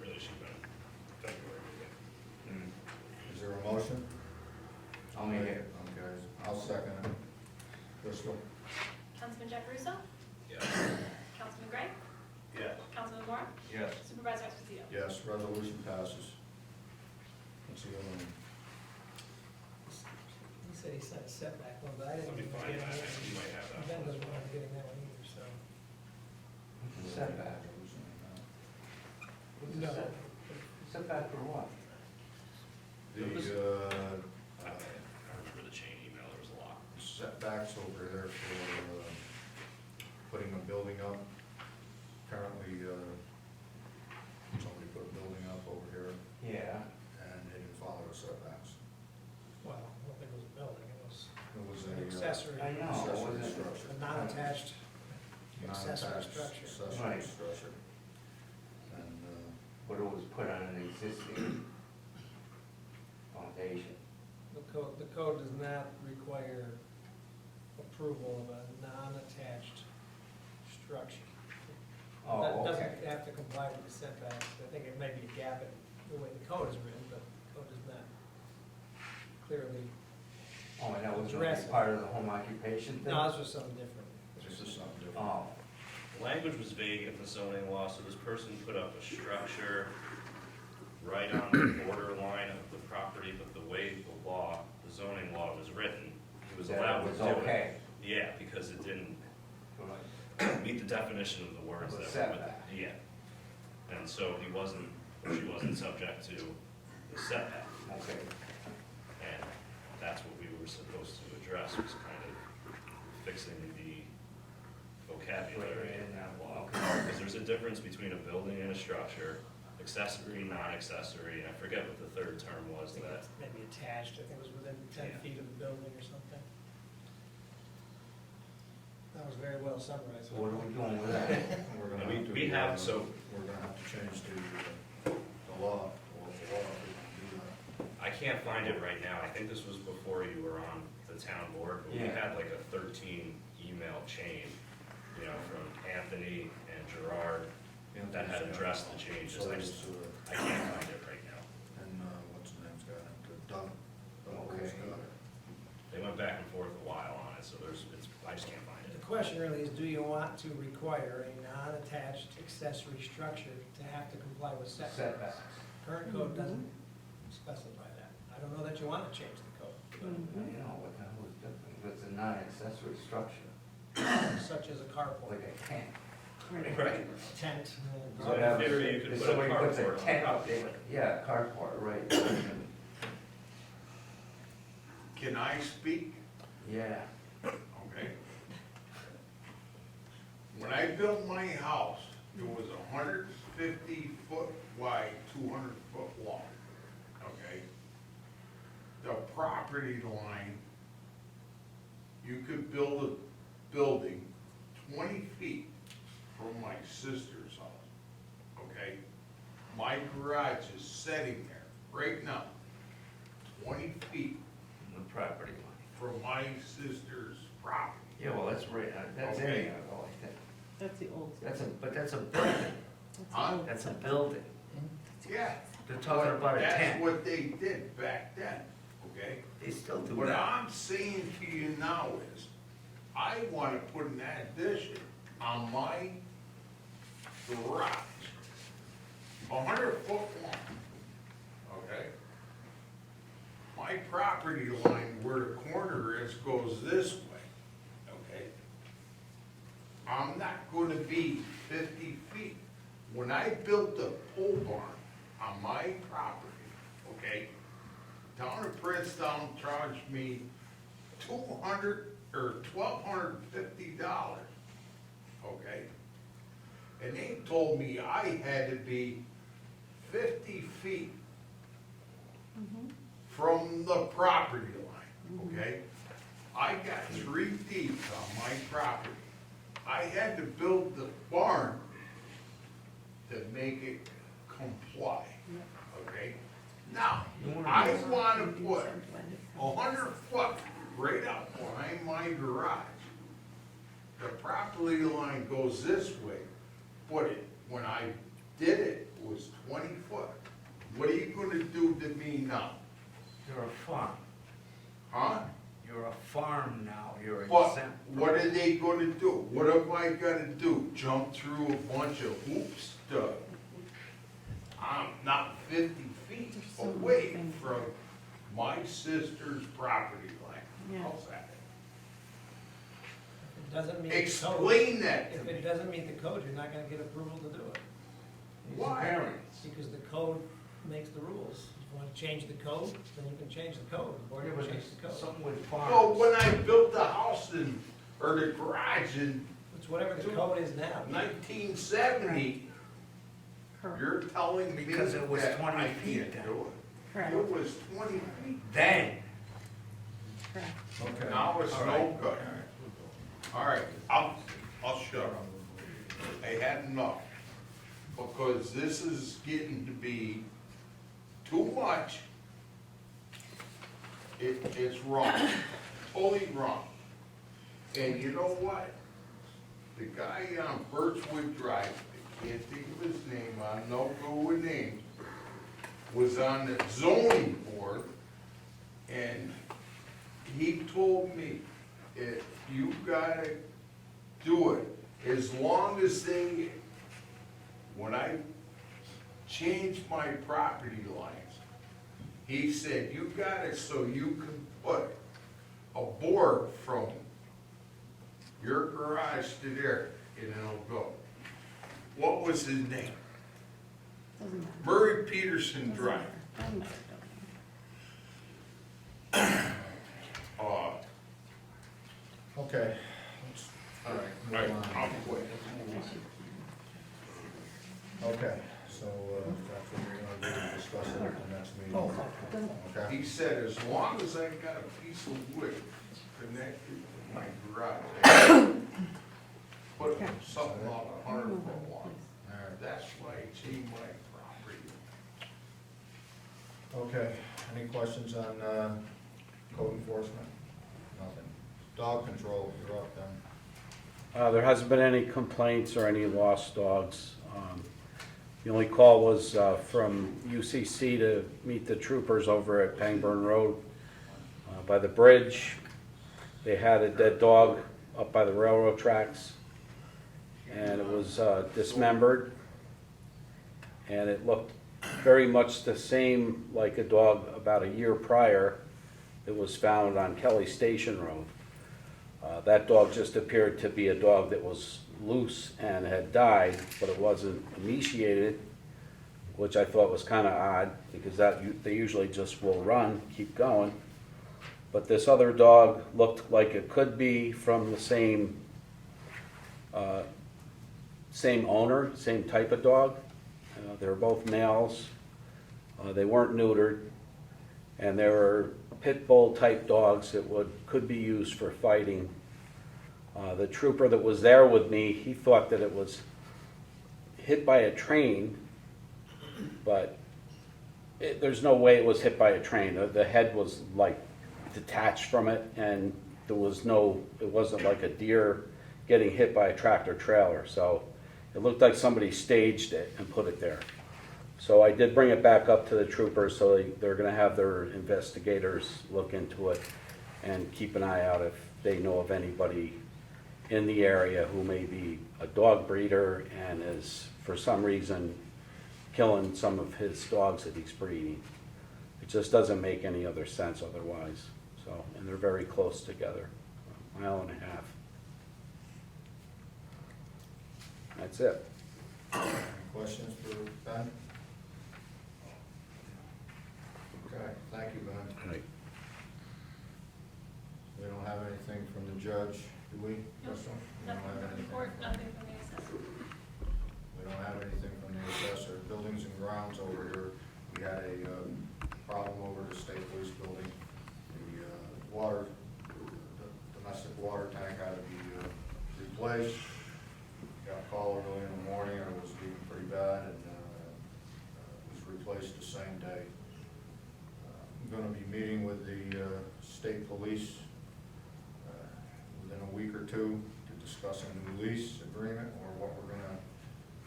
Really should have been February meeting. Is there a motion? I'll make it. Okay, I'll second it. Crystal? Councilman Jack Russo? Yeah. Councilman Gray? Yeah. Councilman Moore? Yes. Supervisor Esposito? Yes, resolution passes. Let's see what one. He said he sent a setback one, but I didn't. That'd be fine. get I it. think you might have that. Ben doesn't want to getting that one either, so. Setback. No. Setback for what? The, I remember the chain email, there was a lot. setbacks over there for, putting a building up. Apparently, somebody put a building up over here Yeah. and they didn't follow the setbacks. Well, I don't think it was a building, it was It was an a. accessory, I know. Accessory wasn't it? structure. a non-attached accessory Non-attached structure. Accessory Right. structure. And, But it was put on an existing foundation. The code does not require approval of a non-attached structure. Oh, That okay. doesn't have to comply with the setbacks. I think it may be a gap in the way the code is written, but the code does not clearly. Oh, and that was Address it. part of the home occupation thing? No, this was something different. This is something different. Oh, The language was vague in the zoning law, so this person put up a structure right on the borderline of the property, but the way the law, the zoning law was written, he was that allowed to was do it. okay. Yeah, because it didn't Right. meet the definition of the words Of a that were setback. with, yeah. And so he wasn't, or she wasn't subject to the setback. Okay. And that's what we were supposed to address, was kind of fixing the vocabulary in that law. Because there's a difference between a building and a structure, accessory, non-accessory, and I forget what the third term I was think that. it's maybe attached, I think it was within 10 Yeah. feet of the building or something. That was very well summarized. So what are we doing with that? We're gonna I mean, have to- we have, so, We're gonna have to change the law, the local law, to do that. I can't find it right now, I think this was before you were on the town board, but we Yeah. had like a 13 email chain, you know, from Anthony and Gerard that had addressed the changes. So I does, just, I can't find it right now. and, what's his name's got it, Doug. Okay. Doug's got it. They went back and forth a while on it, so I just can't find it. The question really is, do you want to require a non-attached accessory structure to have to comply with setbacks? Setbacks. Current code doesn't specify that. I don't know that you want to change the code, You know, what the hell is different? It's a non-accessory structure, such as a carport, like a tent. Right. tent. So in theory, you could If put a somebody puts carport on the tent up property. there, yeah, a carport, right. Can I speak? Yeah. Okay. When I built my house, it was 150 foot wide, 200 foot long, okay? The property line, you could build a building 20 feet from my sister's house, okay? My garage is sitting there right now, 20 feet The property line. from my sister's property. Yeah, well, that's right, that's in Okay. there, though, I think. That's the old. But that's a building, That's the Huh? old that's a setback. building. Yeah. They're talking about a That's tent. what they did back then, okay? They still do What that. I'm saying to you now is, I wanna put an addition on my garage, 100 foot long, okay? My property line where the corner is goes this way, okay? I'm not gonna be 50 feet. When I built the pole barn on my property, okay, town of Princetown charged me $1,250, okay? And they told me I had to be 50 feet from the property line, okay? I got 3 deeds on my property. I had to build the barn to make it comply, okay? Now, I wanna put 100 foot right up behind my garage. The property line goes this way, but when I did it, it was 20 foot. What are you gonna do to me now? You're a farm. Huh? You're a farm now, you're But exempt. what are they gonna do? What have I gotta do? Jump through a bunch of hoops to, I'm not 50 feet There's so many away things. from my sister's property line. Yeah. How's that? If it doesn't meet the code, Explain that to if me. it doesn't meet the code, you're not gonna get approval to do it. It's Why? a variance. Because the code makes the rules. If you want to change the code, then you can change the code. The board Yeah, can but change it's the code. something with Well, farms. when I built the house in, or the garage in It's whatever the code is now. 1970, Correct. you're telling me Because it was that 20 I feet can't then. do it. Correct, It was 20 feet. Then, correct. Okay. Now it's All no right. good. All right, I'll shut up. I had enough. Because this is getting to be too much. It's wrong, totally wrong. And you know what? The guy on Birchwood Drive can't think of his name, I'm no good with names, was on the zoning board, and he told me, if you gotta do it, as long as they, when I changed my property lines, he said, you got it so you can put a board from your garage to there, and it'll go. What was his name? Doesn't matter. Murray Peterson Doesn't Drive. matter. Doesn't matter. Okay. All right, Move on. I'll quit. Okay, so, that's what we're gonna do, discuss it at the next meeting. Okay? He said, as long as I got a piece of wood connected to my garage, I put something on 100-foot wall. All right. That's why I changed my property. Okay, any questions on, code enforcement? Nothing. Dog control, you're up then. There hasn't been any complaints or any lost dogs. The only call was from UCC to meet the troopers over at Pangburn Road by the bridge. They had a dead dog up by the railroad tracks, and it was dismembered, and it looked very much the same like a dog about a year prior that was found on Kelly Station Road. That dog just appeared to be a dog that was loose and had died, but it wasn't emaciated, which I thought was kind of odd, because they usually just will run, keep going. But this other dog looked like it could be from the same owner, same type of dog. They were both males. They weren't neutered, and they were pit bull type dogs that could be used for fighting. The trooper that was there with me, he thought that it was hit by a train, but there's no way it was hit by a train. The head was like detached from it, and it wasn't like a deer getting hit by a tractor trailer. So it looked like somebody staged it and put it there. So I did bring it back up to the troopers, so they're gonna have their investigators look into it and keep an eye out if they know of anybody in the area who may be a dog breeder and is, for some reason, killing some of his dogs that he's breeding. It just doesn't make any other sense otherwise. So, and they're very close together, a mile and a half. That's it. Any questions for Ben? Okay, thank you, Ben. Right. We don't have anything from the judge, do we? Crystal? We don't Nothing have from the anything court, from- nothing from the assessor. We don't have anything from the assessor. Buildings and grounds over here, we had a problem over the state police building. The domestic water tank had to be replaced. Got a call early in the morning, and it was leaking pretty bad, and it was replaced the same day. I'm gonna be meeting with the state police within a week or two to discuss a new lease agreement, or what we're gonna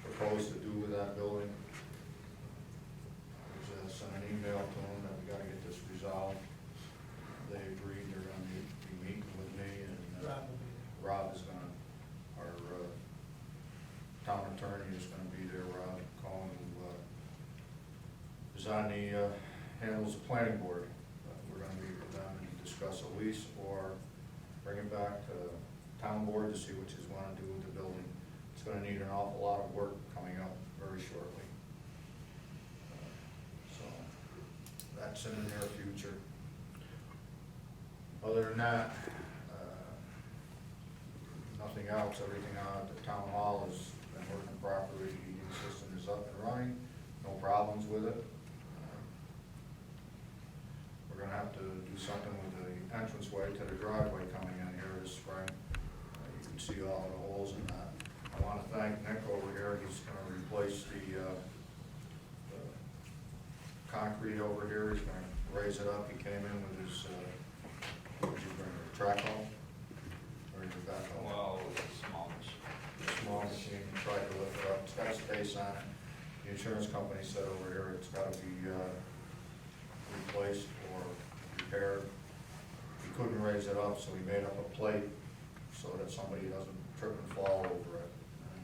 propose to do with that building. I sent an email to them that we gotta get this resolved. They agreed they're gonna be meeting with me, and Rob is gonna, our town attorney is gonna be there, Rob Cohen, who is on the, handles the planning board. We're gonna meet with them and discuss a lease, or bring it back to town board to see what you wanna do with the building. It's gonna need an awful lot of work coming up very shortly. So, that's in the near future. Other than that, nothing else. Everything out at the town hall has been working properly. The heating system is up and running, no problems with it. We're gonna have to do something with the entranceway to the driveway coming in here this spring. You can see all the holes in that. I wanna thank Nick over here. He's gonna replace the concrete over here. He's gonna raise it up. He came in with his, what did you bring, a track hoe? Or your backhoe? Well, small machine. Small machine, tried to lift it up. It's got some insurance company said over here, it's gotta be, replaced or repaired. He couldn't raise it up, so he made up a plate so that somebody doesn't trip and fall over it. And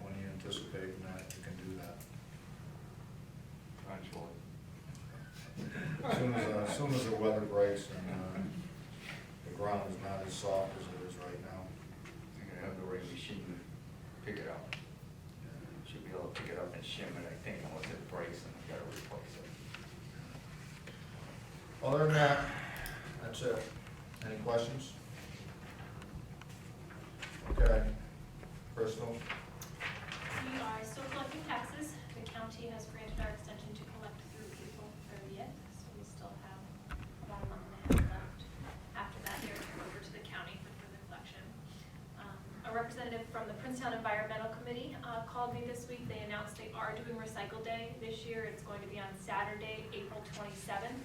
when you anticipate that, you can do that. As soon as the weather breaks and, the ground is not as soft as it is right now. You're gonna have the right machine to pick it up. Should be able to pick it up and shim it, I think, unless it breaks and you gotta replace it. Other than that, that's it. Any questions? Okay. Crystal? We are still collecting taxes. The county has granted our extension to collect through April 30th, so we still have about a month and a half left. After that, they're turned over to the county for further collection. A representative from the Princetown Environmental Committee called me this week. They announced they are doing Recycle Day this year. It's going to be on Saturday, April 27th,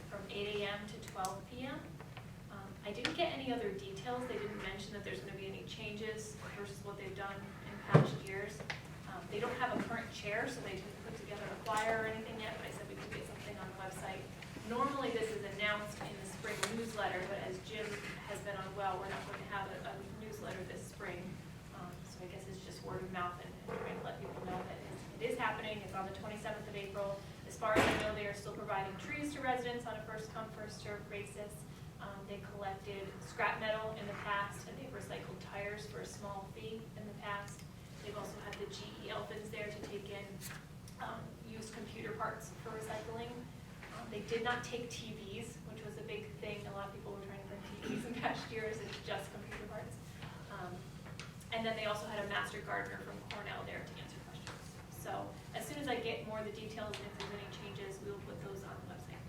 from 8 a.m. to 12 p.m. I didn't get any other details. They didn't mention that there's going to be any changes versus what they've done in past years. They don't have a current chair, so they didn't put together a flyer or anything yet, but I said we could get something on the website. Normally, this is announced in the spring newsletter, but as Jim has been unwell, we're not going to have a newsletter this spring. So I guess it's just word of mouth and trying to let people know that it is happening. It's on the 27th of April. As far as I know, they are still providing trees to residents on a first-come, first-served basis. They collected scrap metal in the past, and they've recycled tires for a small fee in the past. They've also had the GE Elephants there to take in used computer parts for recycling. They did not take TVs, which was a big thing. A lot of people were trying to bring TVs in past years. It's just computer parts. And then they also had a master gardener from Cornell there to answer questions. So as soon as I get more of the details and if there's any changes, we will put those on the website.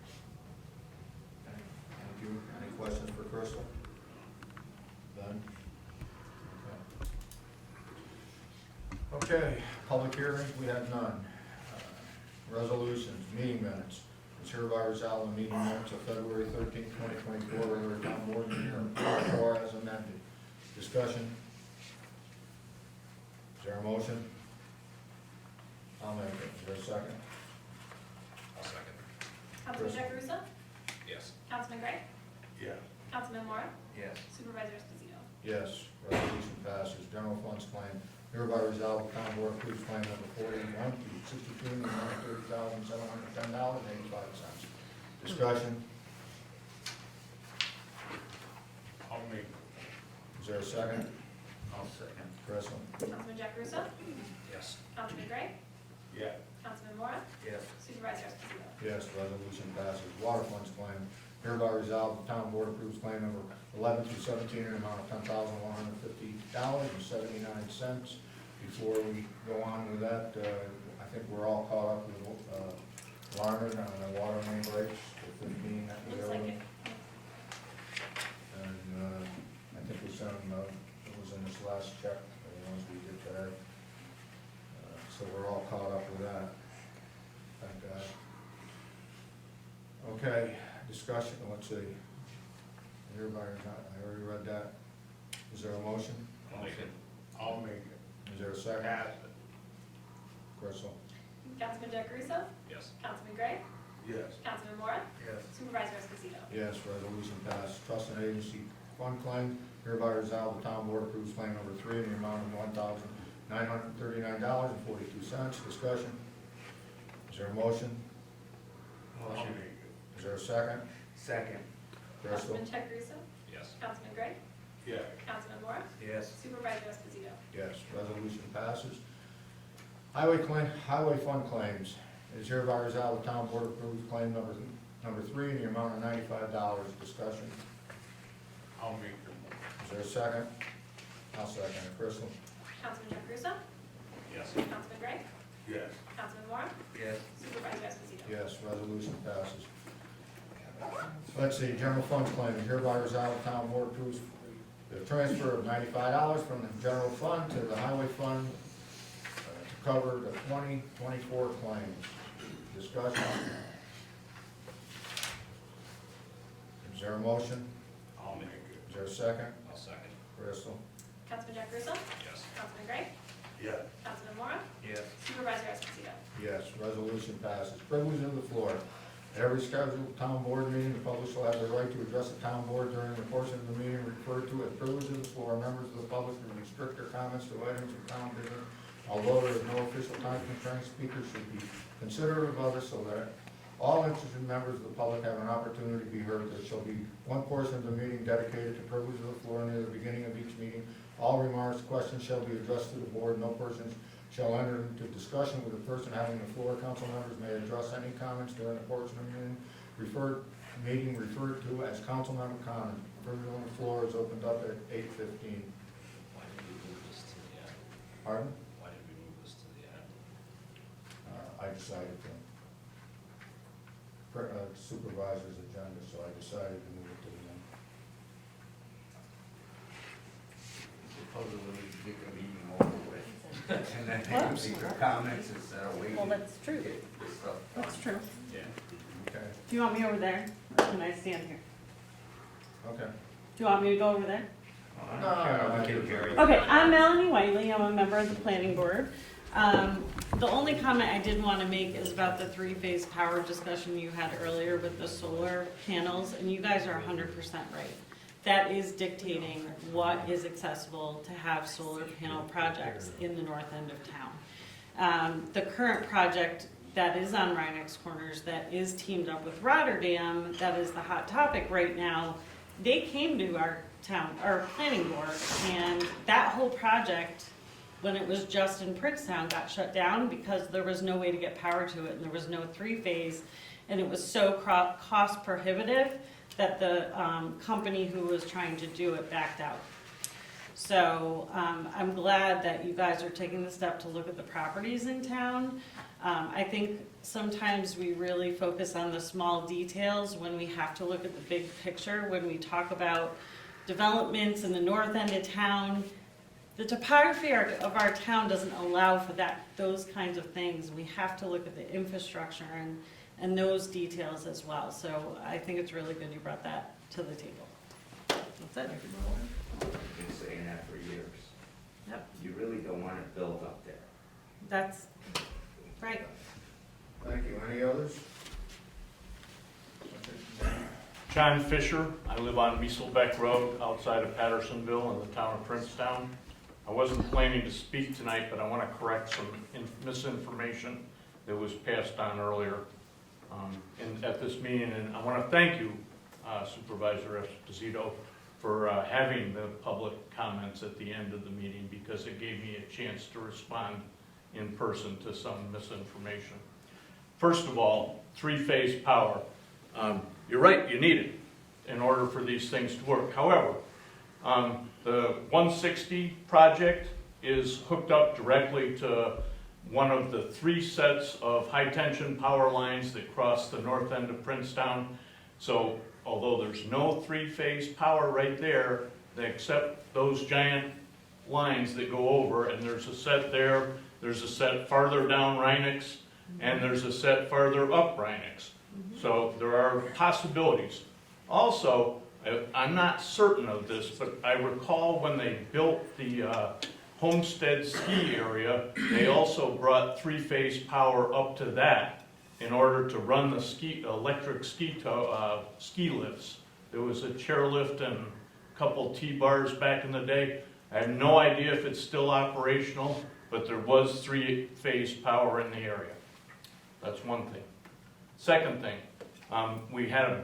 Okay, thank you. Any questions for Crystal? Ben? Okay. Okay, public hearing, we have none. Resolutions, meeting minutes. It's hereby resolved the meeting minutes of February 13th, 2024, regular town board meeting, or as amended. Discussion? Is there a motion? I'll make it. Is there a second? I'll second. Councilman Jacaruso? Yes. Councilman Gray? Yeah. Councilman Mora? Yes. Supervisor Esposito? Yes, resolution passes. General funds claim, hereby resolved, the town board approves claim number 41 to 62 in the amount of $30,710.85. Discussion? I'll make, Is there a second? I'll second. Crystal? Councilman Jacaruso? Yes. Councilman Gray? yeah. Councilman Mora? Yes. Supervisor Esposito? Yes, resolution passes. Water funds claim, hereby resolved, the town board approves claim number 11 through 17 in the amount of $10,150.79. Before we go on with that, I think we're all caught up with Larned on the water main breaks, the 15 that we Looks like owe. it. And I think we sent them, it was in this last check, the ones we did today. So we're all caught up with that. Thank God. Okay, discussion, let's see. Everybody, I already read that. Is there a motion? I'll make it. I'll make it. Is there a second? Pass it. Crystal? Councilman Jacaruso? Yes. Councilman Gray? Yes. Councilman Mora? Yes. Supervisor Esposito? Yes, resolution passed. Trust and agency fund claim, hereby resolved, the town board approves claim number 3 in the amount of $1,939.42. Discussion? Is there a motion? I'll Motion. make it. Is there a second? Second. Crystal? Councilman Jacaruso? Yes. Councilman Gray? Yeah. Councilman Mora? Yes. Supervisor Esposito? Yes, resolution passes. Highway fund claims. It is hereby resolved, the town board approves claim number 3 in the amount of $95. Discussion. I'll make the motion. Is there a second? I'll second it. Crystal? Councilman Jacaruso? Yes. Councilman Gray? Yes. Councilman Mora? Yes. Supervisor Esposito? Yes, resolution passes. Let's see, general funds claim, hereby resolved, the town board approves the transfer of $95 from the general fund to the highway fund to cover the 2024 claims. Discussion? Is there a motion? I'll make it. Is there a second? I'll second. Crystal? Councilman Jacaruso? Yes. Councilman Gray? Yeah. Councilman Mora? Yes. Supervisor Esposito? Yes, resolution passes. Privilege of the floor. At every scheduled town board meeting, the public shall have the right to address the town board during the portion of the meeting referred to as privilege of the floor. Members of the public can restrict their comments to items of town business. Although there is no official time constraint, speakers should be considerate of others so that all interested members of the public have an opportunity to be heard. There shall be one portion of the meeting dedicated to privilege of the floor near the beginning of each meeting. All remarks, questions shall be addressed to the board. No persons shall enter into discussion with the person having the floor. Council members may address any comments during the portion of the meeting referred to as council member comments. Privilege on the floor is opened up at 8:15. Why did we move this to the end? Pardon? Why did we move this to the end? I decided to. Supervisor's agenda, so I decided to move it to the end. Supposedly, get the meeting over with, and then they can make their comments instead of waiting. Well, that's true. to get this stuff done. That's true. Yeah. Okay, Do you want me over there, or can I stand here? okay. Do you want me to go over there? I don't care, we can hear you. Okay, I'm Melanie Whiteley, I'm a member of the planning board. The only comment I did want to make is about the three-phase power discussion you had earlier with the solar panels, and you guys are 100% right. That is dictating what is accessible to have solar panel projects in the north end of town. The current project that is on Rhinex Corners, that is teamed up with Rotterdam, that is the hot topic right now, they came to our planning board, and that whole project, when it was just in Princetown, got shut down because there was no way to get power to it, and there was no three-phase, and it was so cost prohibitive that the company who was trying to do it backed out. So I'm glad that you guys are taking the step to look at the properties in town. I think sometimes we really focus on the small details when we have to look at the big picture. When we talk about developments in the north end of town, the topography of our town doesn't allow for those kinds of things. We have to look at the infrastructure and those details as well. So I think it's really good you brought that to the table. That's it. I've been saying that for years. Yep, You really don't want to build up there. that's right. Thank you. Any others? John Fisher, I live on Mieselbeck Road outside of Pattersonville in the town of Princetown. I wasn't planning to speak tonight, but I want to correct some misinformation that was passed on earlier at this meeting. And I want to thank you, Supervisor Esposito, for having the public comments at the end of the meeting, because it gave me a chance to respond in person to some misinformation. First of all, three-phase power. You're right, you need it in order for these things to work. However, the 160 project is hooked up directly to one of the 3 sets of high-tension power lines that cross the north end of Princetown. So although there's no three-phase power right there, they accept those giant lines that go over, and there's a set there, there's a set farther down Rhinex, and there's a set farther up Rhinex. So there are possibilities. Also, I'm not certain of this, but I recall when they built the Homestead ski area, they also brought three-phase power up to that in order to run the electric ski lifts. There was a chairlift and a couple T-bars back in the day. I have no idea if it's still operational, but there was three-phase power in the area. That's one thing. Second thing, we had a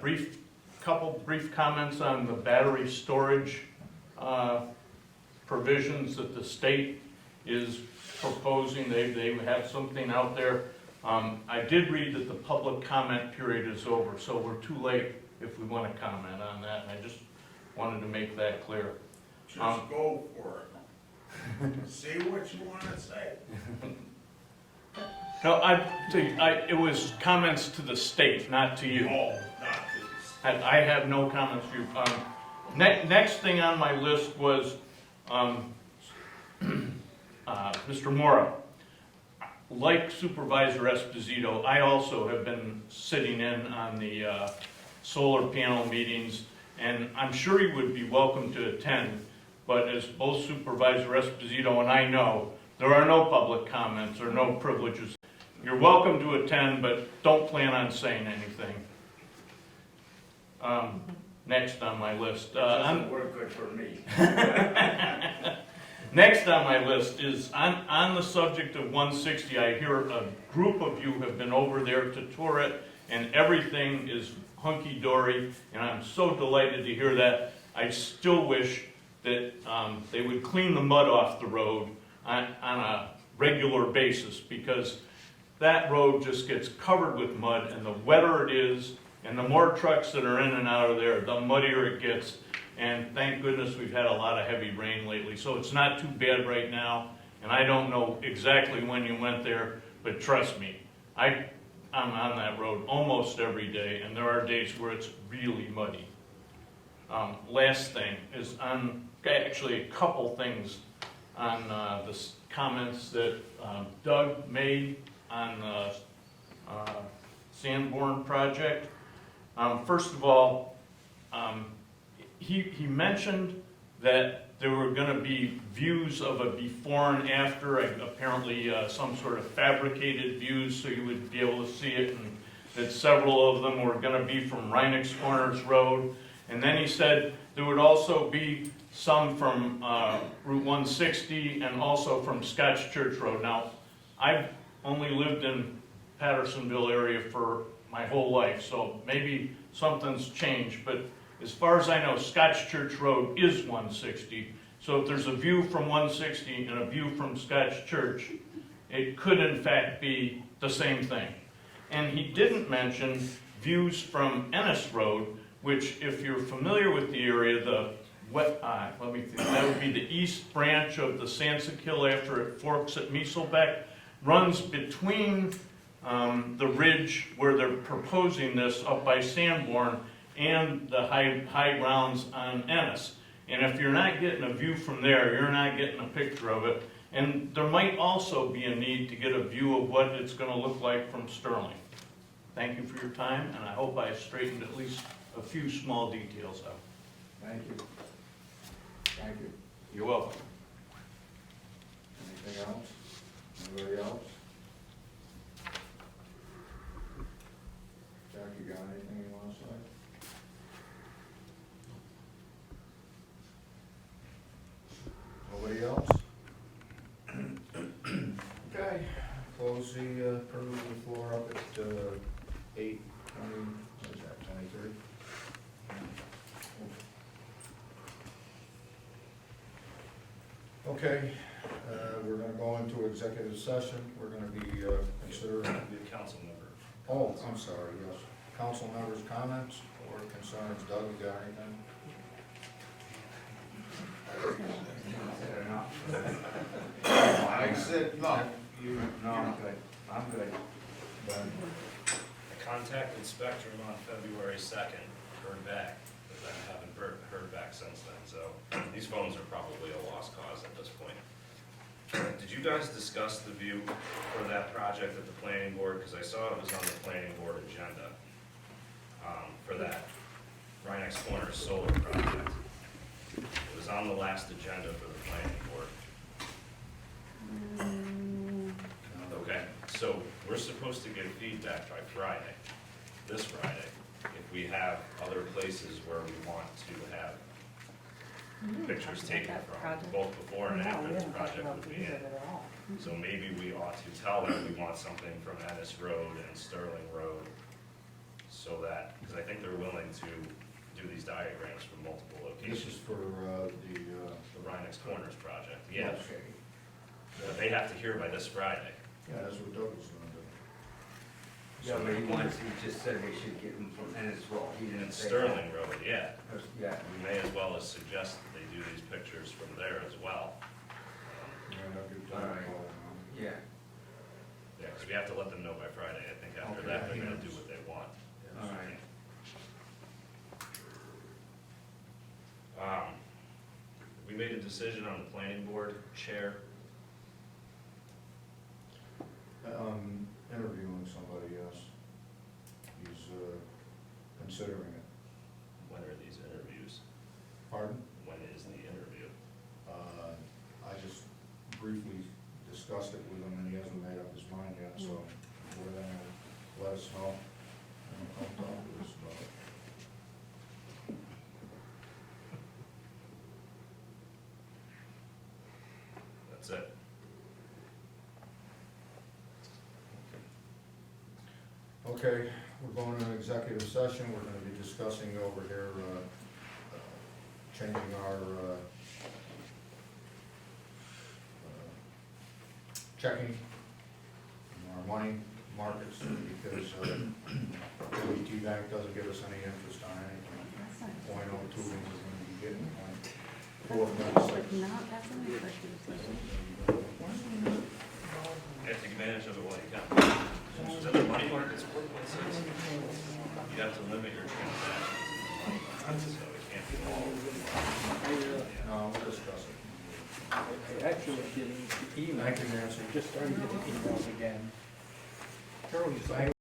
couple brief comments on the battery storage provisions that the state is proposing. They have something out there. I did read that the public comment period is over, so we're too late if we want to comment on that, and I just wanted to make that clear. Just go for it. Say what you want to say. No, it was comments to the state, not to you. Oh, not this. I have no comments for you. Next thing on my list was Mr. Mora. Like Supervisor Esposito, I also have been sitting in on the solar panel meetings, and I'm sure you would be welcome to attend, but as both Supervisor Esposito and I know, There are no public comments or no privileges. You're welcome to attend, but don't plan on saying anything. Next on my list. Doesn't work good for me. Next on my list is, on the subject of 160, I hear a group of you have been over there to tour it, and everything is hunky-dory, and I'm so delighted to hear that. I still wish that they would clean the mud off the road on a regular basis, because that road just gets covered with mud, and the wetter it is, and the more trucks that are in and out of there, the muddier it gets. And thank goodness we've had a lot of heavy rain lately, so it's not too bad right now. And I don't know exactly when you went there, but trust me, I'm on that road almost every day, and there are days where it's really muddy. Last thing is actually a couple things on the comments that Doug made on the Sanborn project. First of all, he mentioned that there were going to be views of a before and after, apparently some sort of fabricated views so you would be able to see it, and that several of them were going to be from Reinex Corners Road. And then he said there would also be some from Route 160 and also from Scotch Church Road. Now, I've only lived in Pattersonville area for my whole life, so maybe something's changed, but as far as I know, Scotch Church Road is 160, so if there's a view from 160 and a view from Scotch Church, it could in fact be the same thing. And he didn't mention views from Ennis Road, which, if you're familiar with the area, that would be the east branch of the Sansakill after it forks at Mieselbeck, runs between the ridge where they're proposing this up by Sanborn and the high grounds on Ennis. And if you're not getting a view from there, you're not getting a picture of it. And there might also be a need to get a view of what it's going to look like from Sterling. Thank you for your time, and I hope I straightened at least a few small details out. Thank you. Thank you. You're welcome. Anything else? Anybody else? Jackie, got anything you want to say? Nobody else? Okay, close the permanent floor up at 8:20, what is that, 23? Okay, we're gonna go into executive session, we're gonna be considering, The council member. oh, I'm sorry, yes. Council members' comments or concerns, Doug, you got anything? I said no. No, I'm good. I'm good. Ben? I contacted Spectrum on February 2nd, heard back, but I haven't heard back since then, so these phones are probably a lost cause at this point. Did you guys discuss the view for that project at the planning board? Because I saw it was on the planning board agenda for that Reinex Corners solar project. It was on the last agenda for the planning board. Okay, so we're supposed to get feedback by Friday, this Friday, if we have other places where we want to have pictures taken from, both before and after this project would be in. So maybe we ought to tell them we want something from Ennis Road and Sterling Road, so that, because I think they're willing to do these diagrams from multiple This is locations. for The Reinex Corners project, yeah, Okay. but they have to hear by this Friday. Yeah, that's what Doug was gonna do. Yeah, but he just said we should get them from Ennis Road. He didn't And say Sterling Road, yeah. that. Yeah. We may as well as suggest that they do these pictures from there as well. Yeah, I'll give Doug All a right. call. Yeah. Yeah, because we have to let them know by Friday. I think after Okay, that, they're he gonna knows. do what they want. All right. We made a decision on the planning board chair. Interviewing somebody, yes. He's considering it. When are these interviews? Pardon? When is the interview? I just briefly discussed it with him, and he hasn't made up his mind yet, so we're gonna let us know, and come talk to us about it. That's it. Okay, we're going to executive session, we're gonna be discussing over here, changing our, checking, our money markets, because, WT Bank doesn't give us any interest on anything. .02 is gonna be getting .496. You have to take advantage of it while you can. So the money market's 4.6. You have to limit your transactions. So it can't be all. No, we'll discuss it. Actually, getting the email, Thank you, Nancy. just started getting emails again. Carol used to